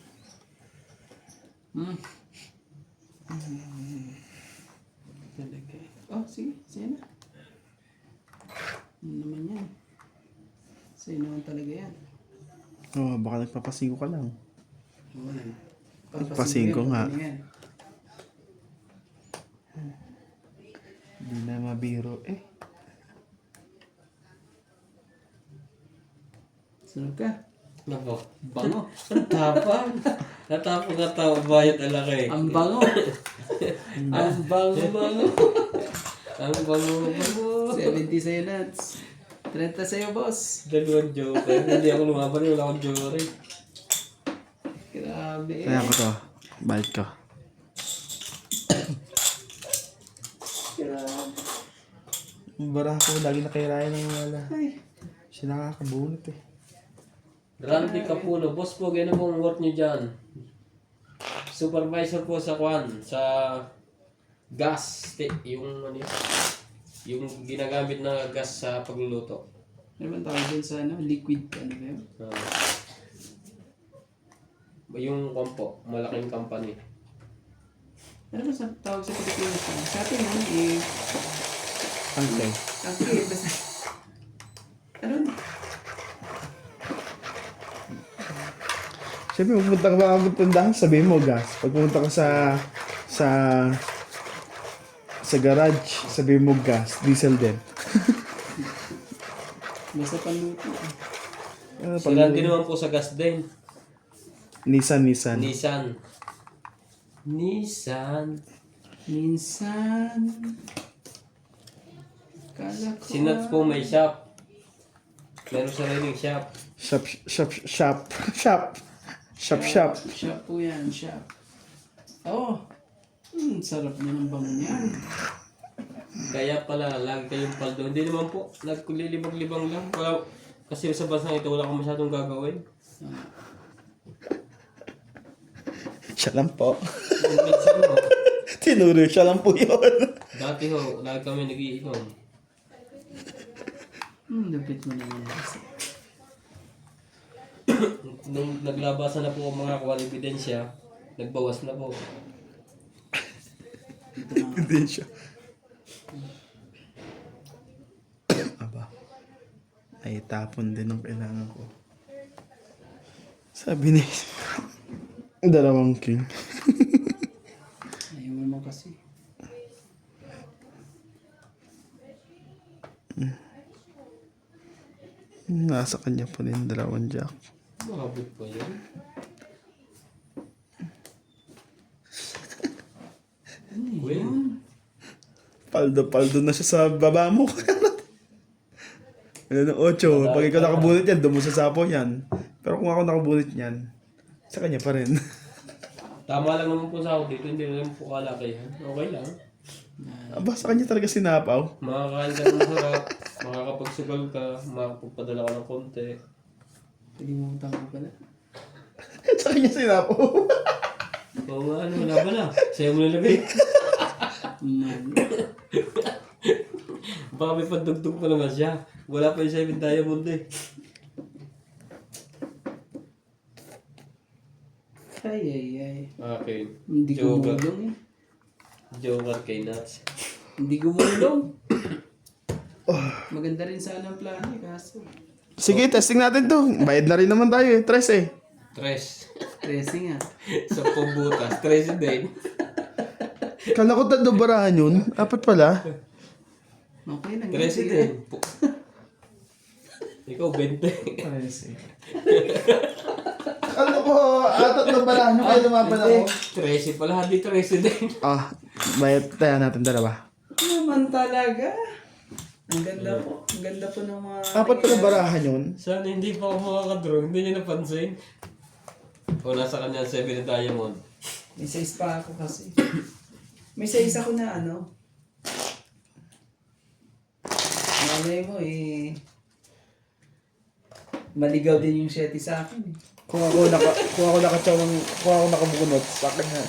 Talaga. Oh, sige. Sige na. Ano naman yan? Sa'yo naman talaga yan. Oh, baka nagpapasingo ka lang. Wala. Pasingko nga. Yan. Hindi na mabiro eh. Sunod ka. Nako. Bango. Natapang. Natapang ka tao, bayad alaki. Ang bango. Ang bango. Ang bango. 70 sa'yo, Nats. 30 sa'yo, boss. Dalawang joker. Hindi ako lumaban, wala akong joker. Grabe. Kaya ko to. Balik ko. Grabe. Yung bara ko, lagi nakirayan ng wala. Ay. Siya nakakabunot eh. Randy Capulo, boss po, gano'n pong work nyo dyan. Supervisor po sa kwan, sa gas, yung ano yun, yung ginagamit na gas sa pagluluto. Ano ba tawag dun sa ano? Liquid, ano ba yun? Yung kwan po, malaking company. Ano ba sa tawag sa Pilipinas? Sa atin yun, eh, Okay. okay, basta, ano? Siyempre, pupunta ka ba magtandahan, sabihin mo gas. Pag pumunta ka sa garage, sabihin mo gas, diesel din. Basta panluto. Sila din naman po sa gas din. Nissan. Nissan. Minsan, kala ko, Sinats po may shop. Meron sariling shop. Shop. Shop po yan, shop. Oh, sarap niya ng bango niyan. Kaya pala, lagi kayong paldo. Hindi naman po, nagkulilibang-libang lang. Wala, kasi sa bansang ito, wala akong masyadong gagawin. Siya lang po. Minsan ho, Tinuro siya lang po yun. dati ho, lagi kami nagiinom. Lapit mo naman kasi. Nung naglabasan na po ang mga kuwan ebidensya, nagbawas na po. Hindi siya. Aba. Ay, tapon din ang kailangan ko. Sabi ni dalawang king. Ayaw mo naman kasi. Nasa kanya pa rin dalawang jack. Mahabot pa yan. Well, Paldo na siya sa baba mo. Ano ng 8, pag ikaw nakabunot yan, doon mo sa sapo yan. Pero kung ako nakabunot yan, sa kanya pa rin. tama lang naman po sa ako dito, hindi na naman po kalakihan. Okay lang. Aba, sa kanya talaga sinapaw. Makakain ka ng masarap, makakapagsugal ka, makakapagpadala ka ng konti. Kalimutan ko pala. Sa kanya sinapaw. Oo nga, ano, wala ba na? Sa'yo mo nalagay. Man. Baka may pandugtog pa naman siya. Wala pa yung 7 diamond eh. Ay. Okay. Hindi Joker. gumulong eh. Joker kay Nuts. Hindi gumulong. Maganda rin sana ang plano eh, kaso. Sige, testing natin to. Bayad na rin naman tayo eh. 3 eh. Tres. Stressing ah. 10 butas. 13 din. Kala ko 3 barahan yun. 4 pala. Okay lang. 13 din. Ikaw 20. 13. Kala ko 3 barahan yun. Kaya lumaban ako. 13 pala. Hindi 13 din. Ah, bayad tayo natin dalawa. Naman talaga. Ang ganda po. Ang ganda po ng mga... 4 pala barahan yun. Sana hindi pa ako makakadraw. Hindi niya napansin. O nasa kanya 7 na diamond. May size pa ako kasi. May size ako na ano. Malay mo eh. Maligaw din yung Shetty sa akin eh. Kung ako nakabunot, sa akin na.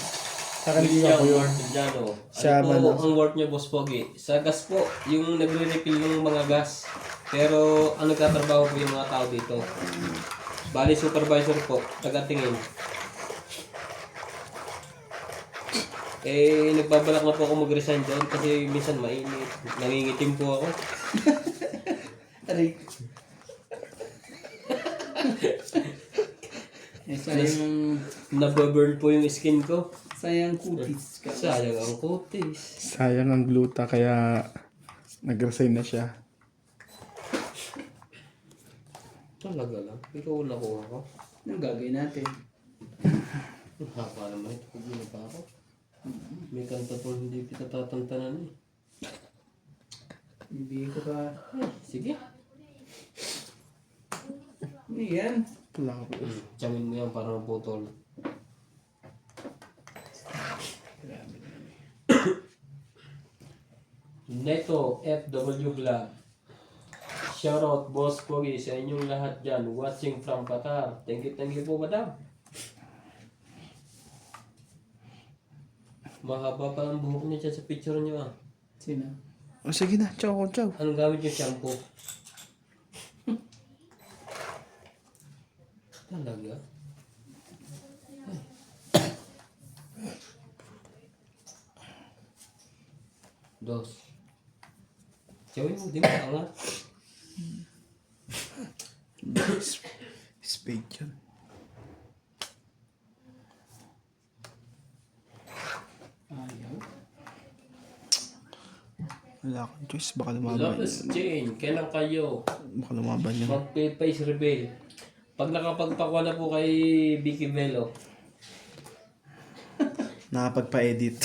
Sa akin hindi ako yun. Indiano. Siya Ano man po ang- ang work niya, Boss Pogi? Sa gas po, yung nagre-refill ng mga gas. Pero ang nagtatrabaho po yung mga tao dito. Bali, supervisor po, taga-tingin. Nagbabalak na po ako mag-resign doon kasi minsan mainit. Nangingitim po ako. Aray. Sayang, Nababurn po yung skin ko. sayang kutis ka. Sayang ang kutis. Sayang ang gluta kaya nag-resign na siya. Talaga lang. Ikaw nakuha ko. Anong gagawin natin? Ang haba naman ito. Pag na pa ako. May kanta po hindi kita tatantanan eh. Bibigyan ko pa. Ay, sige. Ano yan? Wala ko. Tiyamin mo yan para maputol. Grabe naman. Neto FW Vlog. Shoutout Boss Pogi sa inyong lahat dyan watching from Qatar. Thank you po madam. Mahaba pa ang buhok niya dyan sa picture niyo ah. Sino? O sige na, chow, chow. Anong gamit yung shampoo? Talaga? Dos. Gawin mo, di mo angat. Spade yun. Ayaw. Wala akong choice. Baka lumaban Lopez yun. Jane, kailan kayo Baka lumaban yun. mag-face reveal? Pag nakapagpakwa na po kay Vicky Velo, Nakapagpa-edit.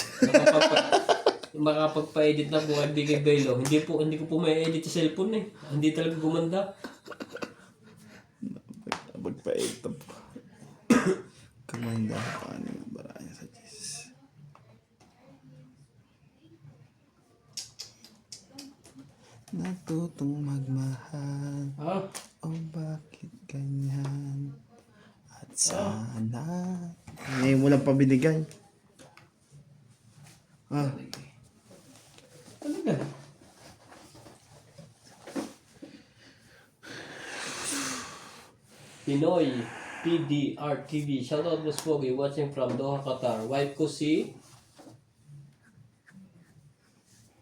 makapagpa-edit na po kay Vicky Velo. Hindi ko po may edit sa cellphone eh. Hindi talaga gumanda. Nakapagpa-edit po. Kumanda ako paano yung baranya sa Diyos. Natutong magmahal. Oh, O bakit ganyan? At sana ngayon mo lang pabinigay. Ah, talaga. Pinoy PDR TV. Shoutout Boss Pogi watching from Doha, Qatar. Wife ko si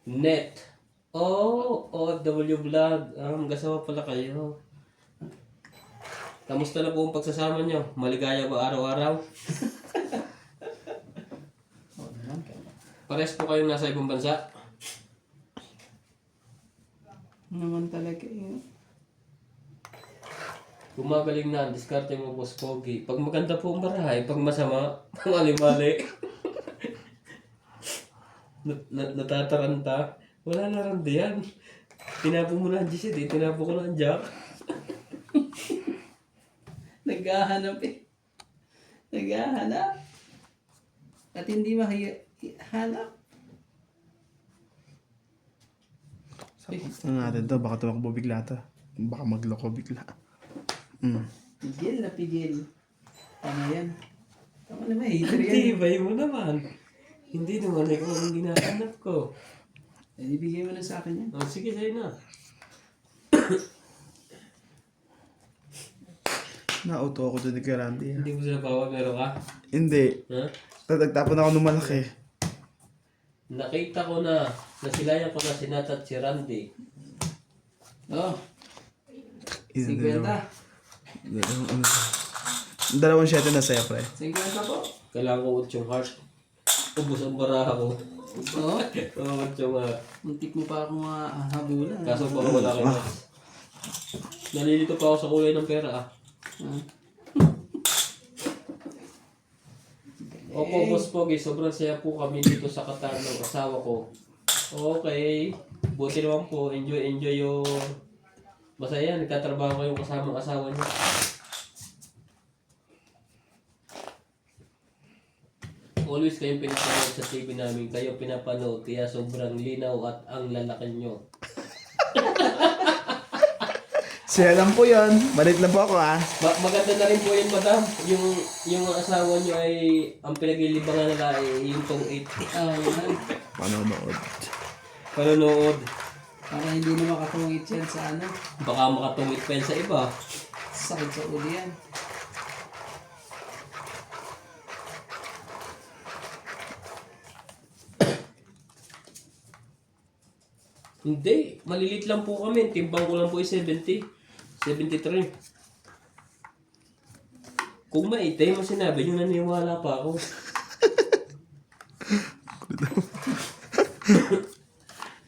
Net. Oh, OFW Vlog. Magkasama pala kayo. Kamusta na po ang pagsasama nyo? Maligaya ba araw-araw? Oh, naman kayo. Pares po kayong nasa ibang bansa? Naman talaga yun. Gumagaling na ang diskarte mo, Boss Pogi. Pag maganda po ang barahay, pag masama, mali-mali. Natataranta. Wala na rin diyan. Tinapo mo na ang GC, tinapo ko na ang Jack. Naghahanap eh. Naghahanap. At hindi mahanap. ano natin to? Baka tumakbo bigla to. Baka magloko bigla. Pigil na pigil. Tama yan. Tama naman, hater yan. Hindi, bay mo naman. Hindi naman ikaw ang ginahanap ko. Eh, ibigay mo na sa akin yan. Oh, sige, sa'yo na. Nauto ako doon ni Kuya Randy. Hindi mo sila bawa, meron ka? Hindi. Ha? Tatagtapon ako ng malaki. Nakita ko na, nasilayan ko na si Nat at si Randy. Oh, Isa 50. Dalawang shete na sa'yo, pre. 50 po. Kailangan ko 8 heart. Ubus ang baraha ko. Oo. 8 heart. Muntik mo pa ako mahabulan. Kaso pa wala kayo. Nalilito pa ako sa kulay ng pera ah. Ah. Opo, Boss Pogi, sobrang saya po kami dito sa Qatar ng asawa ko. Okay, buti naman po, enjoy yung... Masaya, nagtatrabaho kayo kasama ang asawa niyo. Always kayong pinapanood sa TV namin, kayo pinapanood, kaya sobrang linaw at ang lalaki nyo. Siya lang po yun. Balik lang po ako, ah. Maganda na rin po yun, madam. Yung asawa nyo ay, ang pinaglilibangan nila ay yung tong 8. Ah, yan. Panonood. Panonood. Para hindi na makatungit yan sa ano. Baka makatungit pa yan sa iba. Sakit sa ulo yan. Hindi, malilit lang po kami. Timbang ko lang po ay 70. 73. Kung maitim mo sinabi nyo, naniwala pa ako.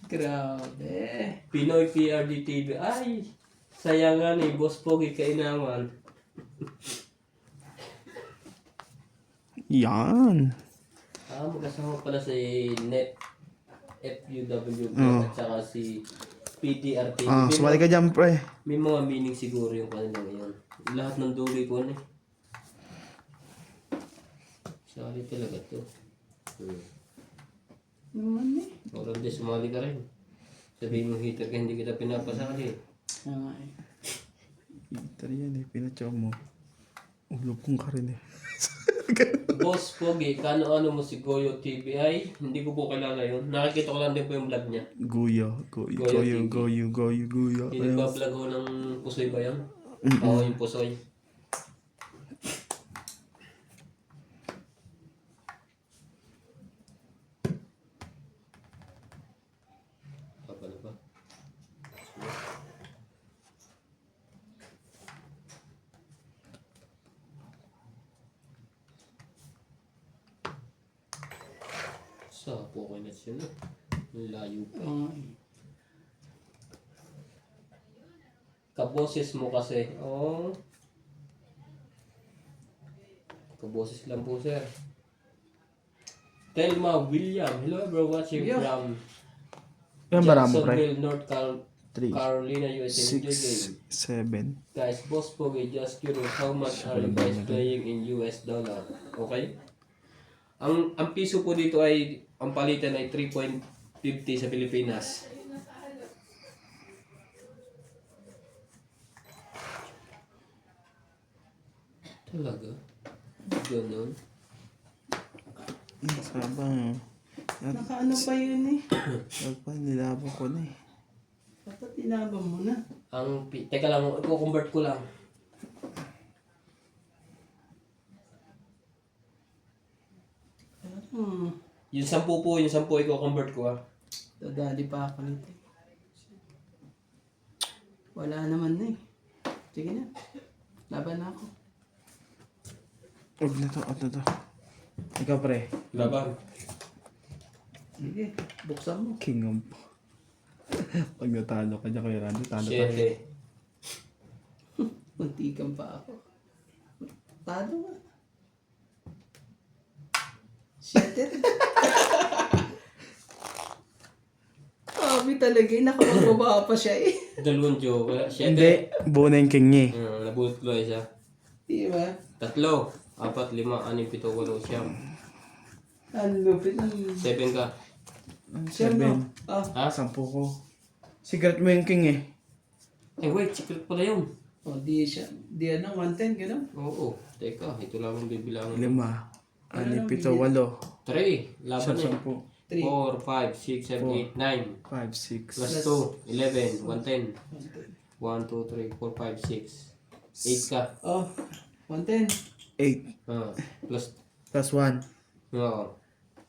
Grabe. Pinoy PRD TV. Ay, sayangan eh. Boss Pogi kainaman. Yan. Magkasama pala si Net FUW at saka si PTR TV. Sumali ka dyan, pre. May mga meaning siguro yung kanila ngayon. Lahat ng duloy ko na eh. Sali talaga to. Naman eh. Orang di sumali ka rin. Sabihin mo heater ka, hindi kita pinapasali. Ah, eh. Heater yan eh, pinachaw mo. Ulog kong ka rin eh. Boss Pogi, kano-ano mo si Goyo TVI? Hindi ko po kilala yun. Nakikita ko lang din po yung vlog niya. Guya, Goyo guya. Yung nagbablog ko ng pusoy ba yan? Oo, yung pusoy. Ano ba? Sa po kayo na siya na. Layo pa. Ah, eh. Kaboses mo kasi. Oh. Kaboses lang po, sir. Telma William. Hello, bro. Watching Yeah. from Yan ba mo pre? Jacksonville, North 3, Carolina, USA. Enjoy 6, game. 7. Guys, Boss Pogi, just curious, how much are you guys playing in US dollar? Okay? Ang piso po dito ay, ang palitan ay 3.50 sa Pilipinas. Talaga? Ganun? Sabang. Nakaano pa yun eh. Pagpa, nilabang ko na eh. Dapat tinabang mo na. Teka lang, i-convert ko lang. Hmm. Yung 10 po, yung 10 i-convert ko ah. Dadali pa ako nito. Wala naman na eh. Sige na. Laban na ako. Huwag na to, at na to. Ikaw pre. Laban. Sige, buksan mo. King of. Pag natalo ka dyan kay Randy, talo tayo. 7. Muntikan pa ako. Talo nga. 7. Sabi talaga eh, nakapagbabaha pa siya eh. Dalawang joke. 7. Hindi, buo na yung king niya eh. Nabulot ko isa. Di ba? 3, 4, 5, 6, 7, 8, 9. Ang lupit ng... 7 ka. Siya mo. 7. Ah, 10 ko. Secret mo yung king eh. Eh wait, secret pala yun. oh, di siya. Di ano, 110, gano'n? Oo. Teka, ito lang ang bibilangin. 5, 6, 7, 8. 3. Laban Siyam, eh. 10. 4, 5, 6, 7, 8, 9. 5, 6. Plus 2, 11, 110. 1, 2, 3, 4, 5, 6. 8 ka. Oh, 110. 8. Plus, Plus 1. oo.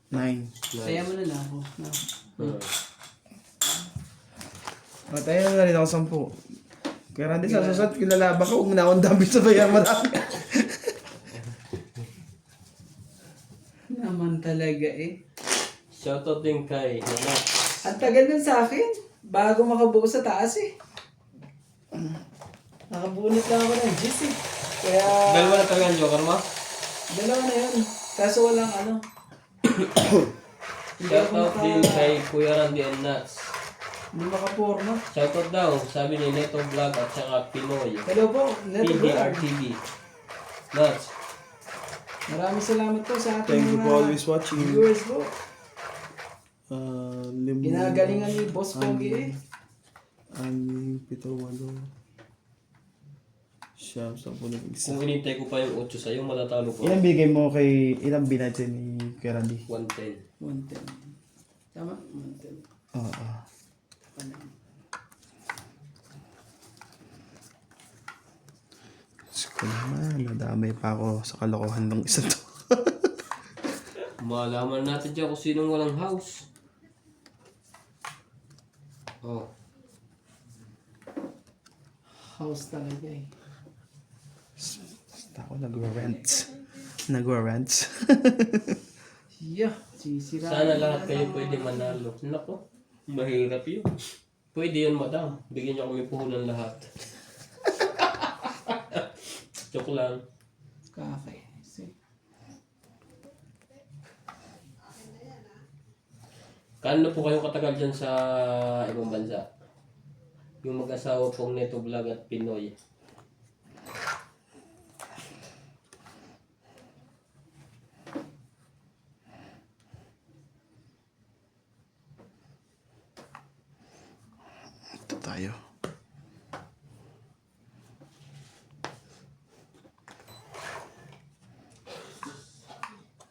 9. Kaya mo na lang ako. No. Tayo na rin ako 10. Kaya Randy, sa susunod, kilalaban ka, huwag mo na akong dami sa bayan marami. Naman talaga eh. Shoutout din kay Nana. Ang tagal nun sa akin. Bago makabuo sa taas eh. Nakabunot lang ako ng G's eh. Kaya... Dalawa na talaga ang joker mo? Dalawa na yun. Kaso walang ano. Hindi ako Shoutout din kay Kuya Randy and Nuts. Hindi makaporma. Shoutout daw, sabi ni Neto Vlog at saka Pinoy. Hello po. Neto PDR Vlog. TV. Nuts. Maraming salamat po sa ating Thank you mga for always watching. viewers po. Limo. Ginagalingan ni Boss Pogi eh. 6, 7, 8. Siyam, 10, isa. Kung inintay ko pa yung 8 sa'yo, matatalo ko. Ilang bigay mo kay, ilang binadya ni kay Randy? 110. 110. Tama? 110. Oo. Diyos ko naman, nadamay pa ako sa kalokohan ng isa to. Malaman natin dyan kung sinong walang house. Oh. House talaga eh. Basta ako nagwa-rents. Yeah, sisira. Sana lahat kayo pwede manalo. Nako, mahirap yun. Pwede yun, madam. Bigyan niyo kami puhunan lahat. Joke lang. Kakainis eh. Kano po kayo katagal dyan sa ibang bansa? Yung mag-asawa pong Neto Vlog at Pinoy. tayo.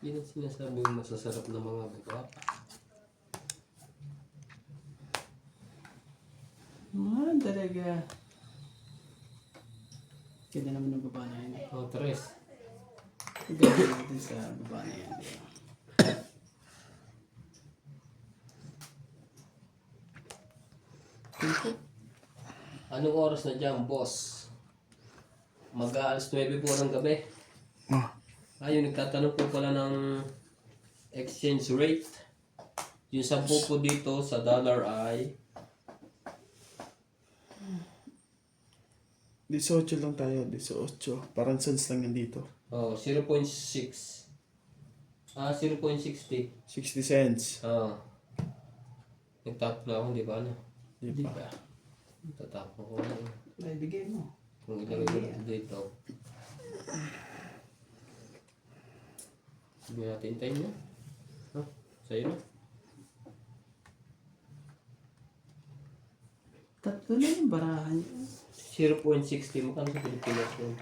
Yan ang sinasabi yung masasarap na mga buka. Talaga. Ganda naman ng baba na yan. Oh, tres. Ganda natin sa baba na yan. Anong oras na dyan, boss? Mag-aalas 9 po ng gabi. Oh, Ayun, nagtatanong po pala ng exchange rate. Yung 10 po dito sa dollar ay 18 lang tayo, 18. Parang cents lang yan dito. 0.6. 0.60. 60 cents. Nagtapos na ako, di ba? Ano? Di Di ba? ba? Tatapos ko na. Ay, bigay mo. Kung ilagay ko na dito. Hindi natin hintayin niya. Sa'yo na. Tatlo na yung barahan niya. 0.60. Magkano sa Pilipinas yun?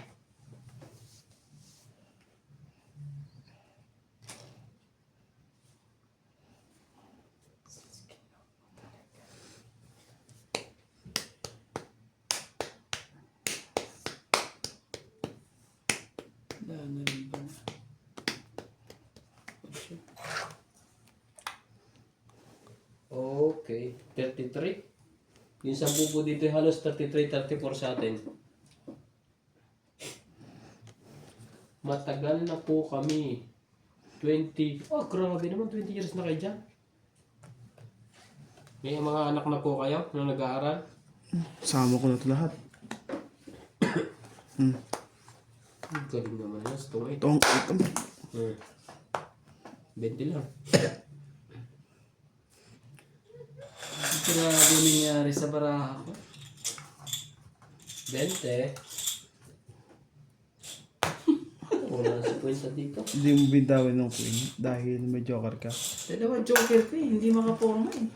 Wala na rin ba? Okay. 33. Yung 10 po dito halos 33, 34 sa atin. Matagal na po kami. 20. Oh, grabe naman. 20 years na kayo dyan. May mga anak na po kayo na nag-aaral. Sama ko na ito lahat. Galing naman yan. Stungay. Itong, 20 lang. Grabe nangyari sa baraha ko. 20. Wala na si Quinta dito. hindi mo bintawin ng queen dahil may joker ka. Dalawa joker ko eh, hindi makaporma eh.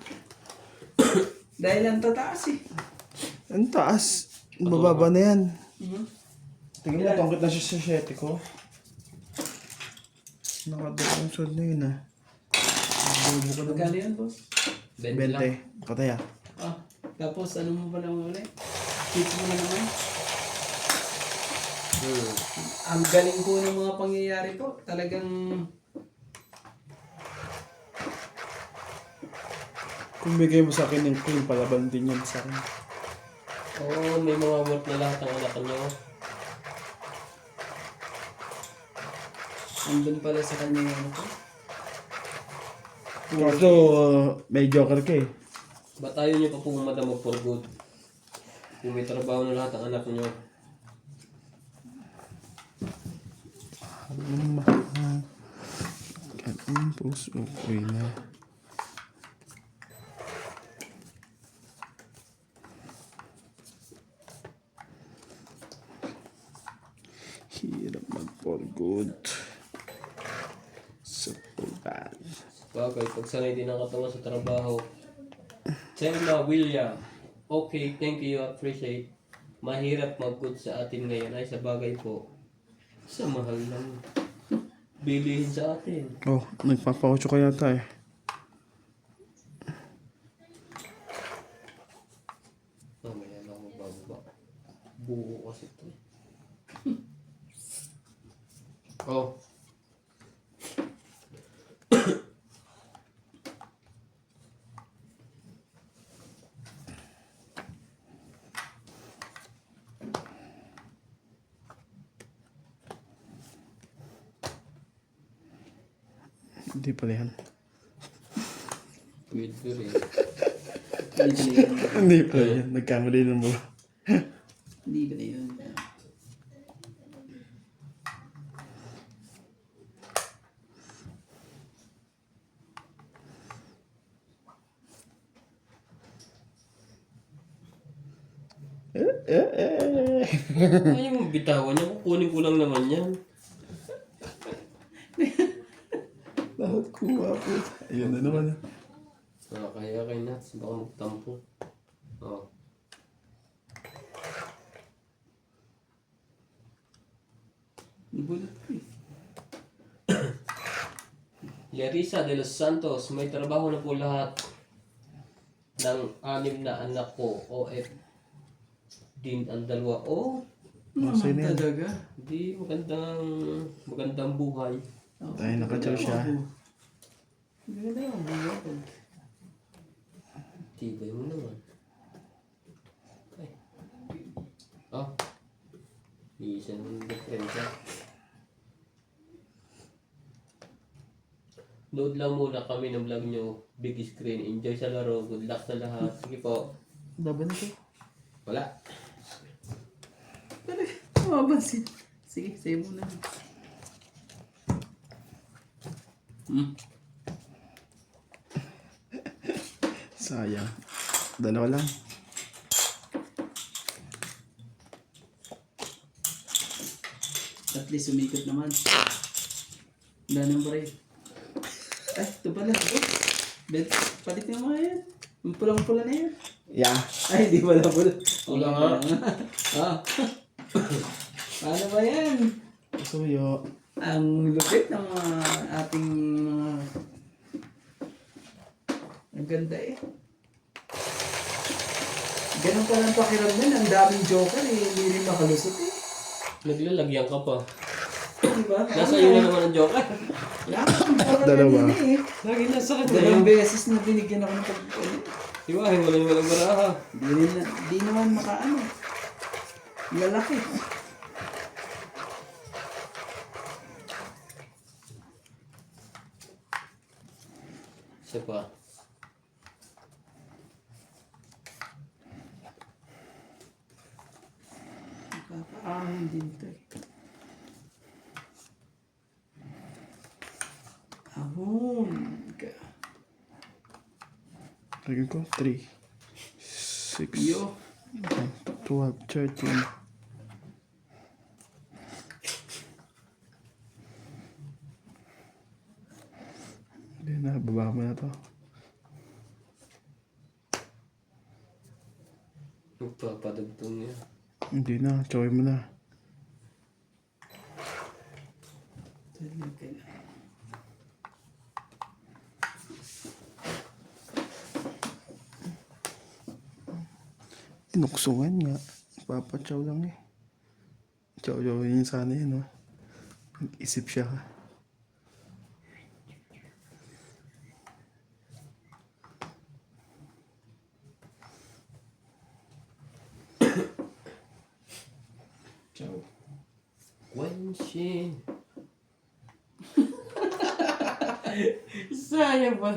Dahil ang tataas eh. Ang taas. Mababa na yan. Mhm. Tingnan mo, tongkit na siya sa 7 ko. Nakadukong sod na yun ah. Bobo ka naman. Magkano yan, boss? 20 lang. 20. Patay ah. Ah, tapos ano mo pa naman ulit? Tips mo na naman. Ang galing po ng mga pangyayari po. Talagang Kung bigay mo sa akin yung queen, palaban din yan sa akin. Oo, may mga work na lahat ng anak niyo. andun pala sa kanya yung ano ko. Kaso, may joker ka eh. Ba't ayaw niyo pa po madam for good? Kung may trabaho na lahat ng anak niyo. Ang puso ko'y na. Hirap mag-for good. So bad. Bagay, pag sanay din ang katawan sa trabaho. Selma William. Okay, thank you, appreciate. Mahirap mag-good sa atin ngayon ay sa bagay po. Sa mahal lang. Bilihin sa atin. Oh, nagpapakotso ka yata eh. Mamaya lang magbababa. Buo kasi ito eh. Oh. Hindi pala yan. Pwede rin. Hindi na yun. Hindi pala yan. Nagkamali ng mo. Hindi na yun. Ayaw mo bitawan niya. Kukunin ko lang naman yan. Lahat kuha po. Ayun na naman. Kaya kay Nats. Baka magtampo. Oh. Larissa de los Santos, may trabaho na po lahat ng 6 na anak ko. OF din ang dalawa. Oh, Sa'yo na yan. Talaga. di magandang buhay. Tayo nakachaw siya. Ganda yung buhay ko. Tibay mo naman. Ay. Oh. Isa ng diferensya. Load lang muna kami ng vlog nyo. Big screen. Enjoy sa laro. Good luck sa lahat. Sige po. Laban ito. Wala. Talaga. Mabansin. Sige, save mo na. Sayang. Dalawa lang. At least umikot naman. Wala nang break. Ay, ito pala. Oh. Palit nga mga yan. Yung pulang-pula na yan. Yeah. Ay, di pala pula. Wala nga. Ah. Paano ba yan? Suyo. Ang lupit ng mga ating mga... Ang ganda eh. Ganun pa lang pakiramdam. Ang daming joker eh. Hindi rin makalusot eh. Naglalagyan ka pa. Diba? Nasa iyo na naman ang joker. Dalawa. Lagi nasa Dalawang beses na binigyan ako ng pag-ano. Diba? Walang baraha. Di naman makaano. Lalaki. Isa pa. Nakakaahon din to eh. Ahon. Lagyan ko 3, 6, Yo. 12, 13. Hindi na, baba mo na to. Magpapadagtong niya. Hindi na, chawin mo na. Talaga. Tinuksungan nga. Papachaw lang eh. Chow-chow yun sana yun, no? Nag-isip siya ka. Ciao. Wenshin. Sayang ba?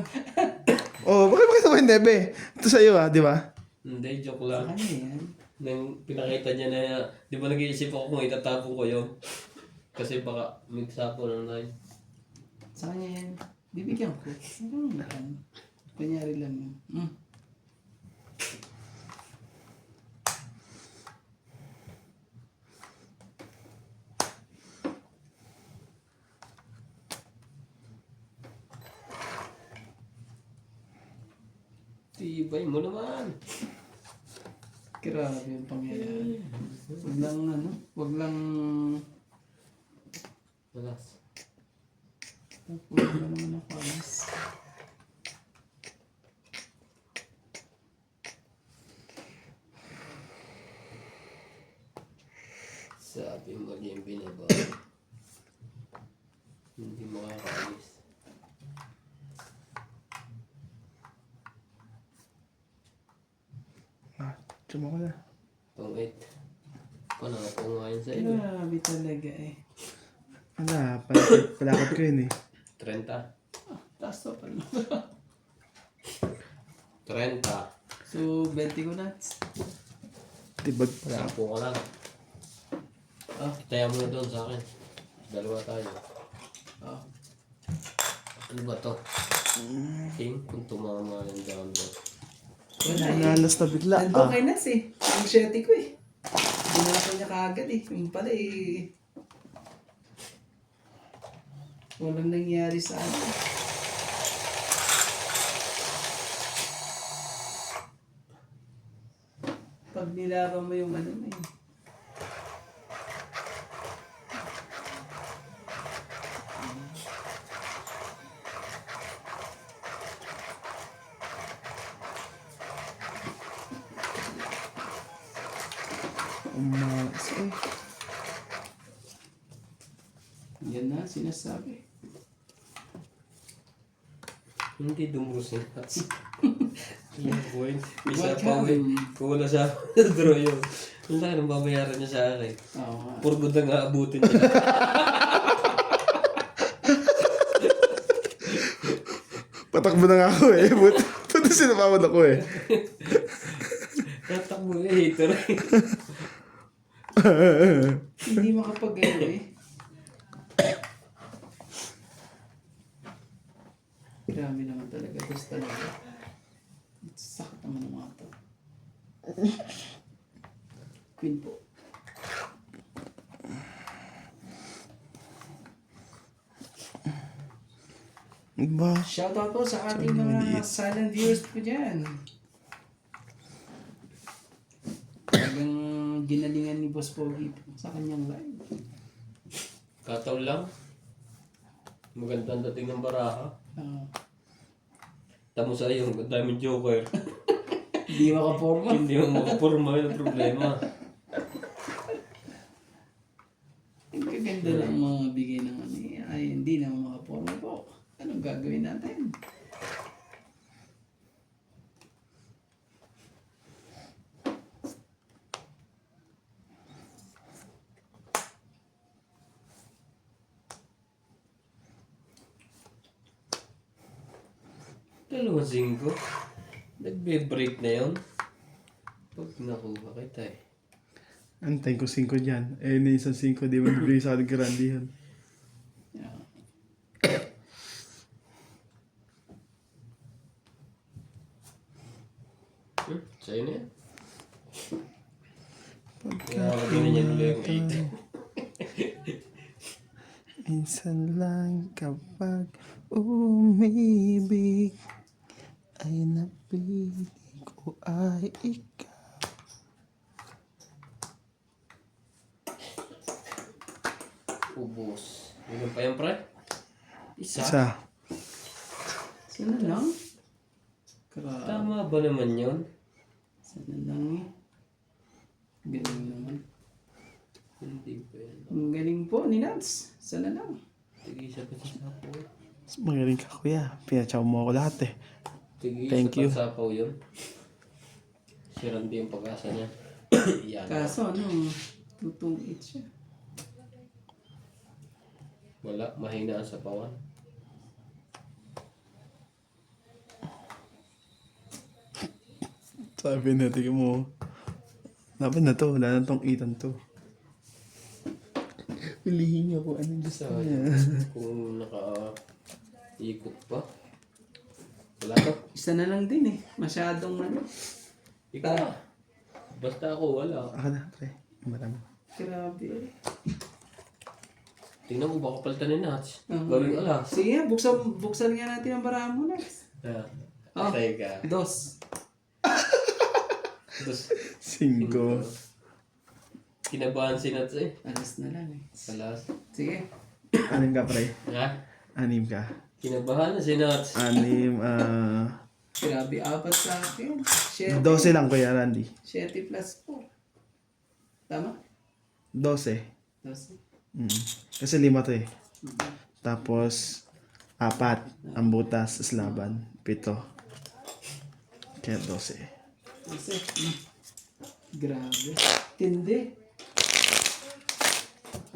Oh, bakit mo hindi, be? Ito sa'yo di ba? Hindi, joke lang. Ano yan? Nang pinakita niya na, di ba nag-iisip ako kung itatapon ko yun? Kasi baka migsapo ng line. Sa kanya yan. Bibigyan ko. Ano lang. Kunyari lang yun. Tibay mo naman. Grabe yung pangyayari. Huwag lang ano. Huwag lang... Malas. Huwag lang naman ako alas. Sabi mo yung binaba. Hindi makakaalis. Tsuma ko na. Pang 8. Paano ako ngayon sa iyo? Grabe talaga eh. Wala, palakad ko yun eh. 30. Taas to pala. 30. So, 20 ko nuts. Tibag pala. 10 ka lang. Itaya mo na doon sa akin. Dalawa tayo. Ano ba to? King, kung tumama yung down doon. Wala eh. Nalas na bigla. Nandun kay Nats eh. Yung shetty ko eh. Binasa niya kaagad eh. Yung pala eh. Walang nangyari sa akin. Pag nilaban mo yung ano na eh. umalas eh. Yan na, sinasabi. Hindi dumusin. Yung point. Isa What pa happened? kung wala sa draw yun. Ang laki ng babayaran niya sa akin. Oo nga. Puro good na nga abutin niya. Patakbo na nga ako eh. Buti sinapawad ako eh. Tatakbo niya, hater. Hindi makapag-ano eh. Grabe naman talaga. Tapos talaga. Sakit naman ng mga to. Queen po. Ba? Shoutout po sa ating mga silent viewers po dyan. Talagang ginalingan ni Boss Pogi po sa kanyang live. Kataon lang. Magandang dating ng baraha. Tamo sa iyo, ang daming joker. Hindi makaporma. Hindi mo makapurma yung problema. Ang kaganda ng mga bigay ng ano eh. Ay, hindi naman makaporma po. Anong gagawin natin? Dalawang singko. Nagbe-break na yun. Pag nakuha kita eh. Antayin ko 5 dyan. Eh, na isang 5, di ba bibigay sa ating karandihan. Yeah. Sa'yo na yan. Kaya ganun yan ulit yung 8. Minsan lang kapag umibig ay napili ko ay ikaw. Ubus. Ganun pa yan, pre? Isa? Isa. Sana lang? Grabe. Tama ba naman yun? Sana lang eh. Galing naman. Hindi pa yan. Ang galing po ni Nats. Sana lang. Tigisa pa sa sapaw. Magaling ka kuya. Pinachaw mo ako lahat eh. Tigisa Thank pa you. sa sapaw yun. Si Randy yung pag-asa niya. Yan. Kaso ano, 228 siya. Wala. Mahina ang sapawan. Sabi na, tingin mo. Laban na to. Wala na tong 8 to. Pilihin niyo kung anong gusto niya. Kung naka-ikot pa. Wala to. Isa na lang din eh. Masyadong ano. Ikaw. Basta ako wala. Ako na, pre. Marami. Grabe eh. Tingnan mo baka palitan ni Nats. Ah, Gawing alas. Sige, buksan nga natin ang barahan mo Nats. Oh. Teka. 2. Tapos, 5. kinabahan si Nats eh. Alas na lang eh. Alas. Sige. Anim ka, pre. Ha? 6 ka. Kinabahan na si Nats. 6, Grabe, 4 sa akin. 7. 12 lang kuya Randy. 7 plus 4. Tama? 12. 12. Kasi 5 to eh. Tapos 4 ang butas sa laban. 7. Kaya 12. Kasi, grabe. Tindi.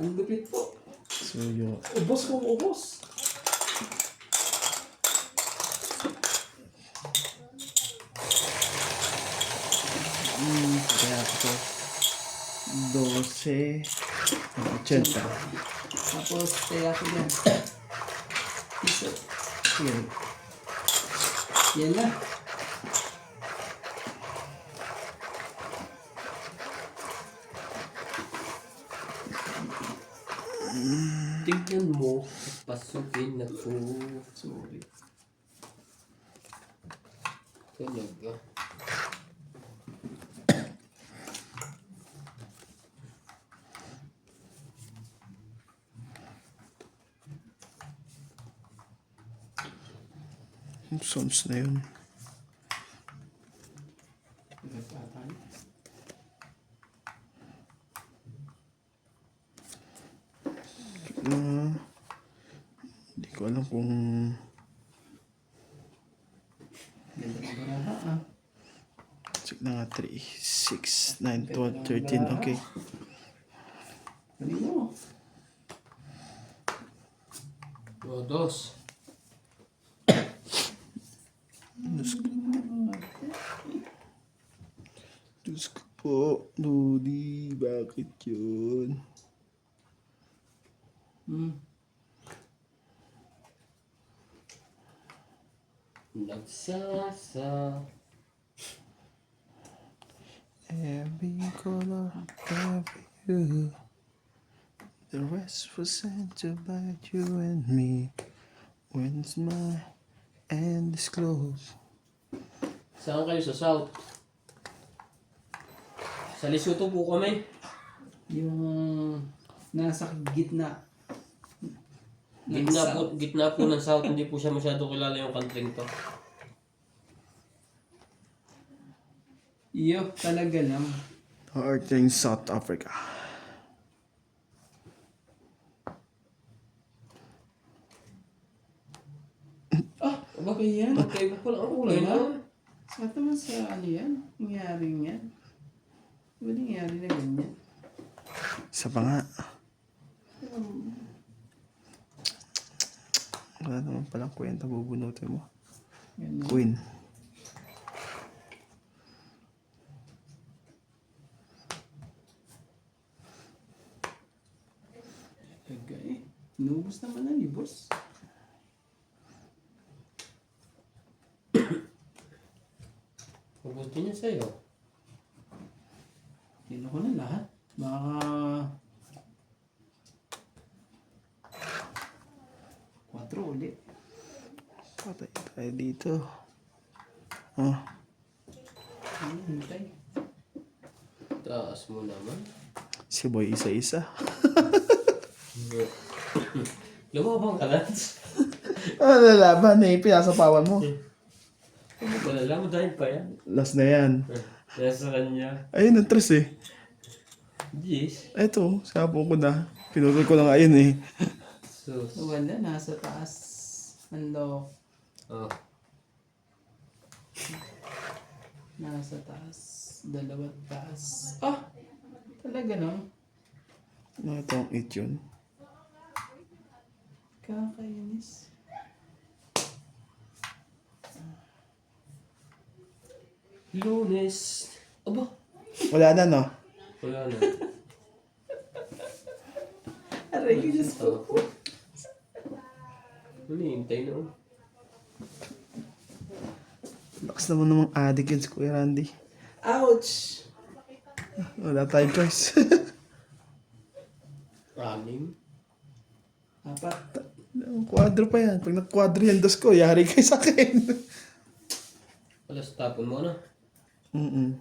Ang lupit po. So yun. Ubos kong ubos. Kaya ito 12 80. Tapos, kaya ko yan. Piso. Sige. Yan na. Tignan mo. Pasukin ako. Sorry. Talaga. Sons na yun. ko alam kung... Ganda ng baraha ah. Check na nga, 3, 6, 9, 12, 13. Okay. Kunin mo. O, dos. Diyos ko po, Lodi, bakit yun? Nagsasa. Every color, every hue. The rest was sent to by you and me. When my end is closed. Saan kayo sa South? Sa Lesotho po kami. Yung nasa gitna. Ng south. Gitna po ng South. Hindi po siya masyado kilala yung country to. Iyo, talaga lang. Northern South Africa. Aba, Ayan. magkaiba po lang ang kulay Diba? na. Sa naman sa ano yan? Nangyaring yan? Diba nangyari na ganyan? Isa pa nga. Wala naman palang kwenta, bubunutin mo. Ganyan. Queen. Tagay. Inubos naman na ni boss. Mabuti niya sa'yo. Tino ko na lahat. Baka... 4 ulit. Patay tayo dito. Oh, Hintay. Taas mo naman. si Boy isa-isa. Lumabang ka, Lance. Ano lalaban eh, pinasapawan mo. Wala mo dahil pa yan. Last na yan. Nasa kanya. Ayun, ang tres eh. Jeez. Eto, sabong ko na. Pinutol ko na nga yun eh. Sus. Wala, nasa taas. Ano? Oh. Nasa taas. Dalawat taas. Ah! Talaga lang. Ano itong 8 yun? Kakainis. Lunes. Aba. Wala na no? Wala na. Aray, Diyos ko. Ano hintay na? Lakas naman namang adik yun si Kuya Randy. Ouch! Wala tayong choice. Running. 4. Quadro pa yan. Pag nag-quadro yan, dos ko, yari kayo sa akin. Alas tapon mo na. Mm-mm.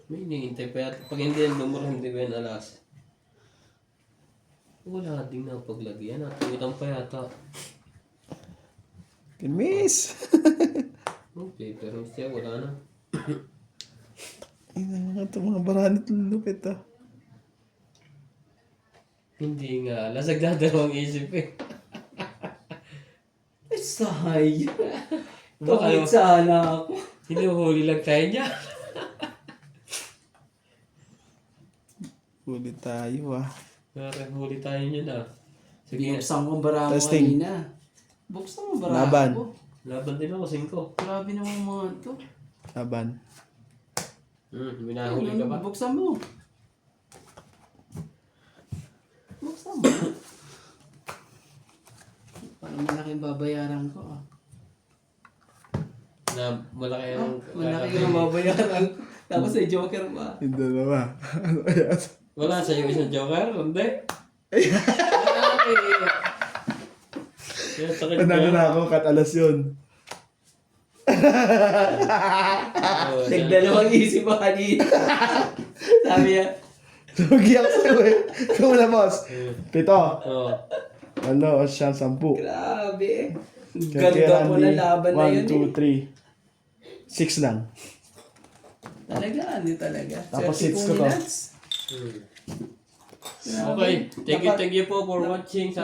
May hinihintay pa yata. Pag hindi yan numero, hindi ba yan alas? Wala din na paglagyan. Natuwitan pa yata. Miss! Okay, pero siya wala na. Ina nga ito, mga baranit lupit ah. Hindi nga. Lasag na dalawang isip eh. Ay, sahay. Baka Tungit sana ako. hinuhuli lang tayo niya. Huli tayo ah. Parang huli tayo niya na. Sige, Binuksan ko ang bara mo Testing. kanina. Buksan mo ang bara Laban. ko. laban din ako, 5. Grabe naman mga to. Laban. Minahuli ka ba? Buksan mo. Buksan mo. Parang malaking babayaran ko ah. Na malaki ang... Malaki yung babayaran ko. Tapos ay joker pa. Yung dalawa. Ano kaya? Wala sa'yo isang joker? Hindi. Kaya sakit Panalo ka. na ako, kat alas yun. Oh, Nagdalawang isip pa kanina. Sabi niya, Lugi ako sa'yo eh. Ikaw na boss. 7. Oh. Ano, siya 10. grabe. Kaya Ganda po na Randy, laban na yun 1, 2, 3. 6 lang. Talaga, ano talaga. Tapos Swerte hits po ko ni to. Lance. Okay. Thank you po for watching. Sa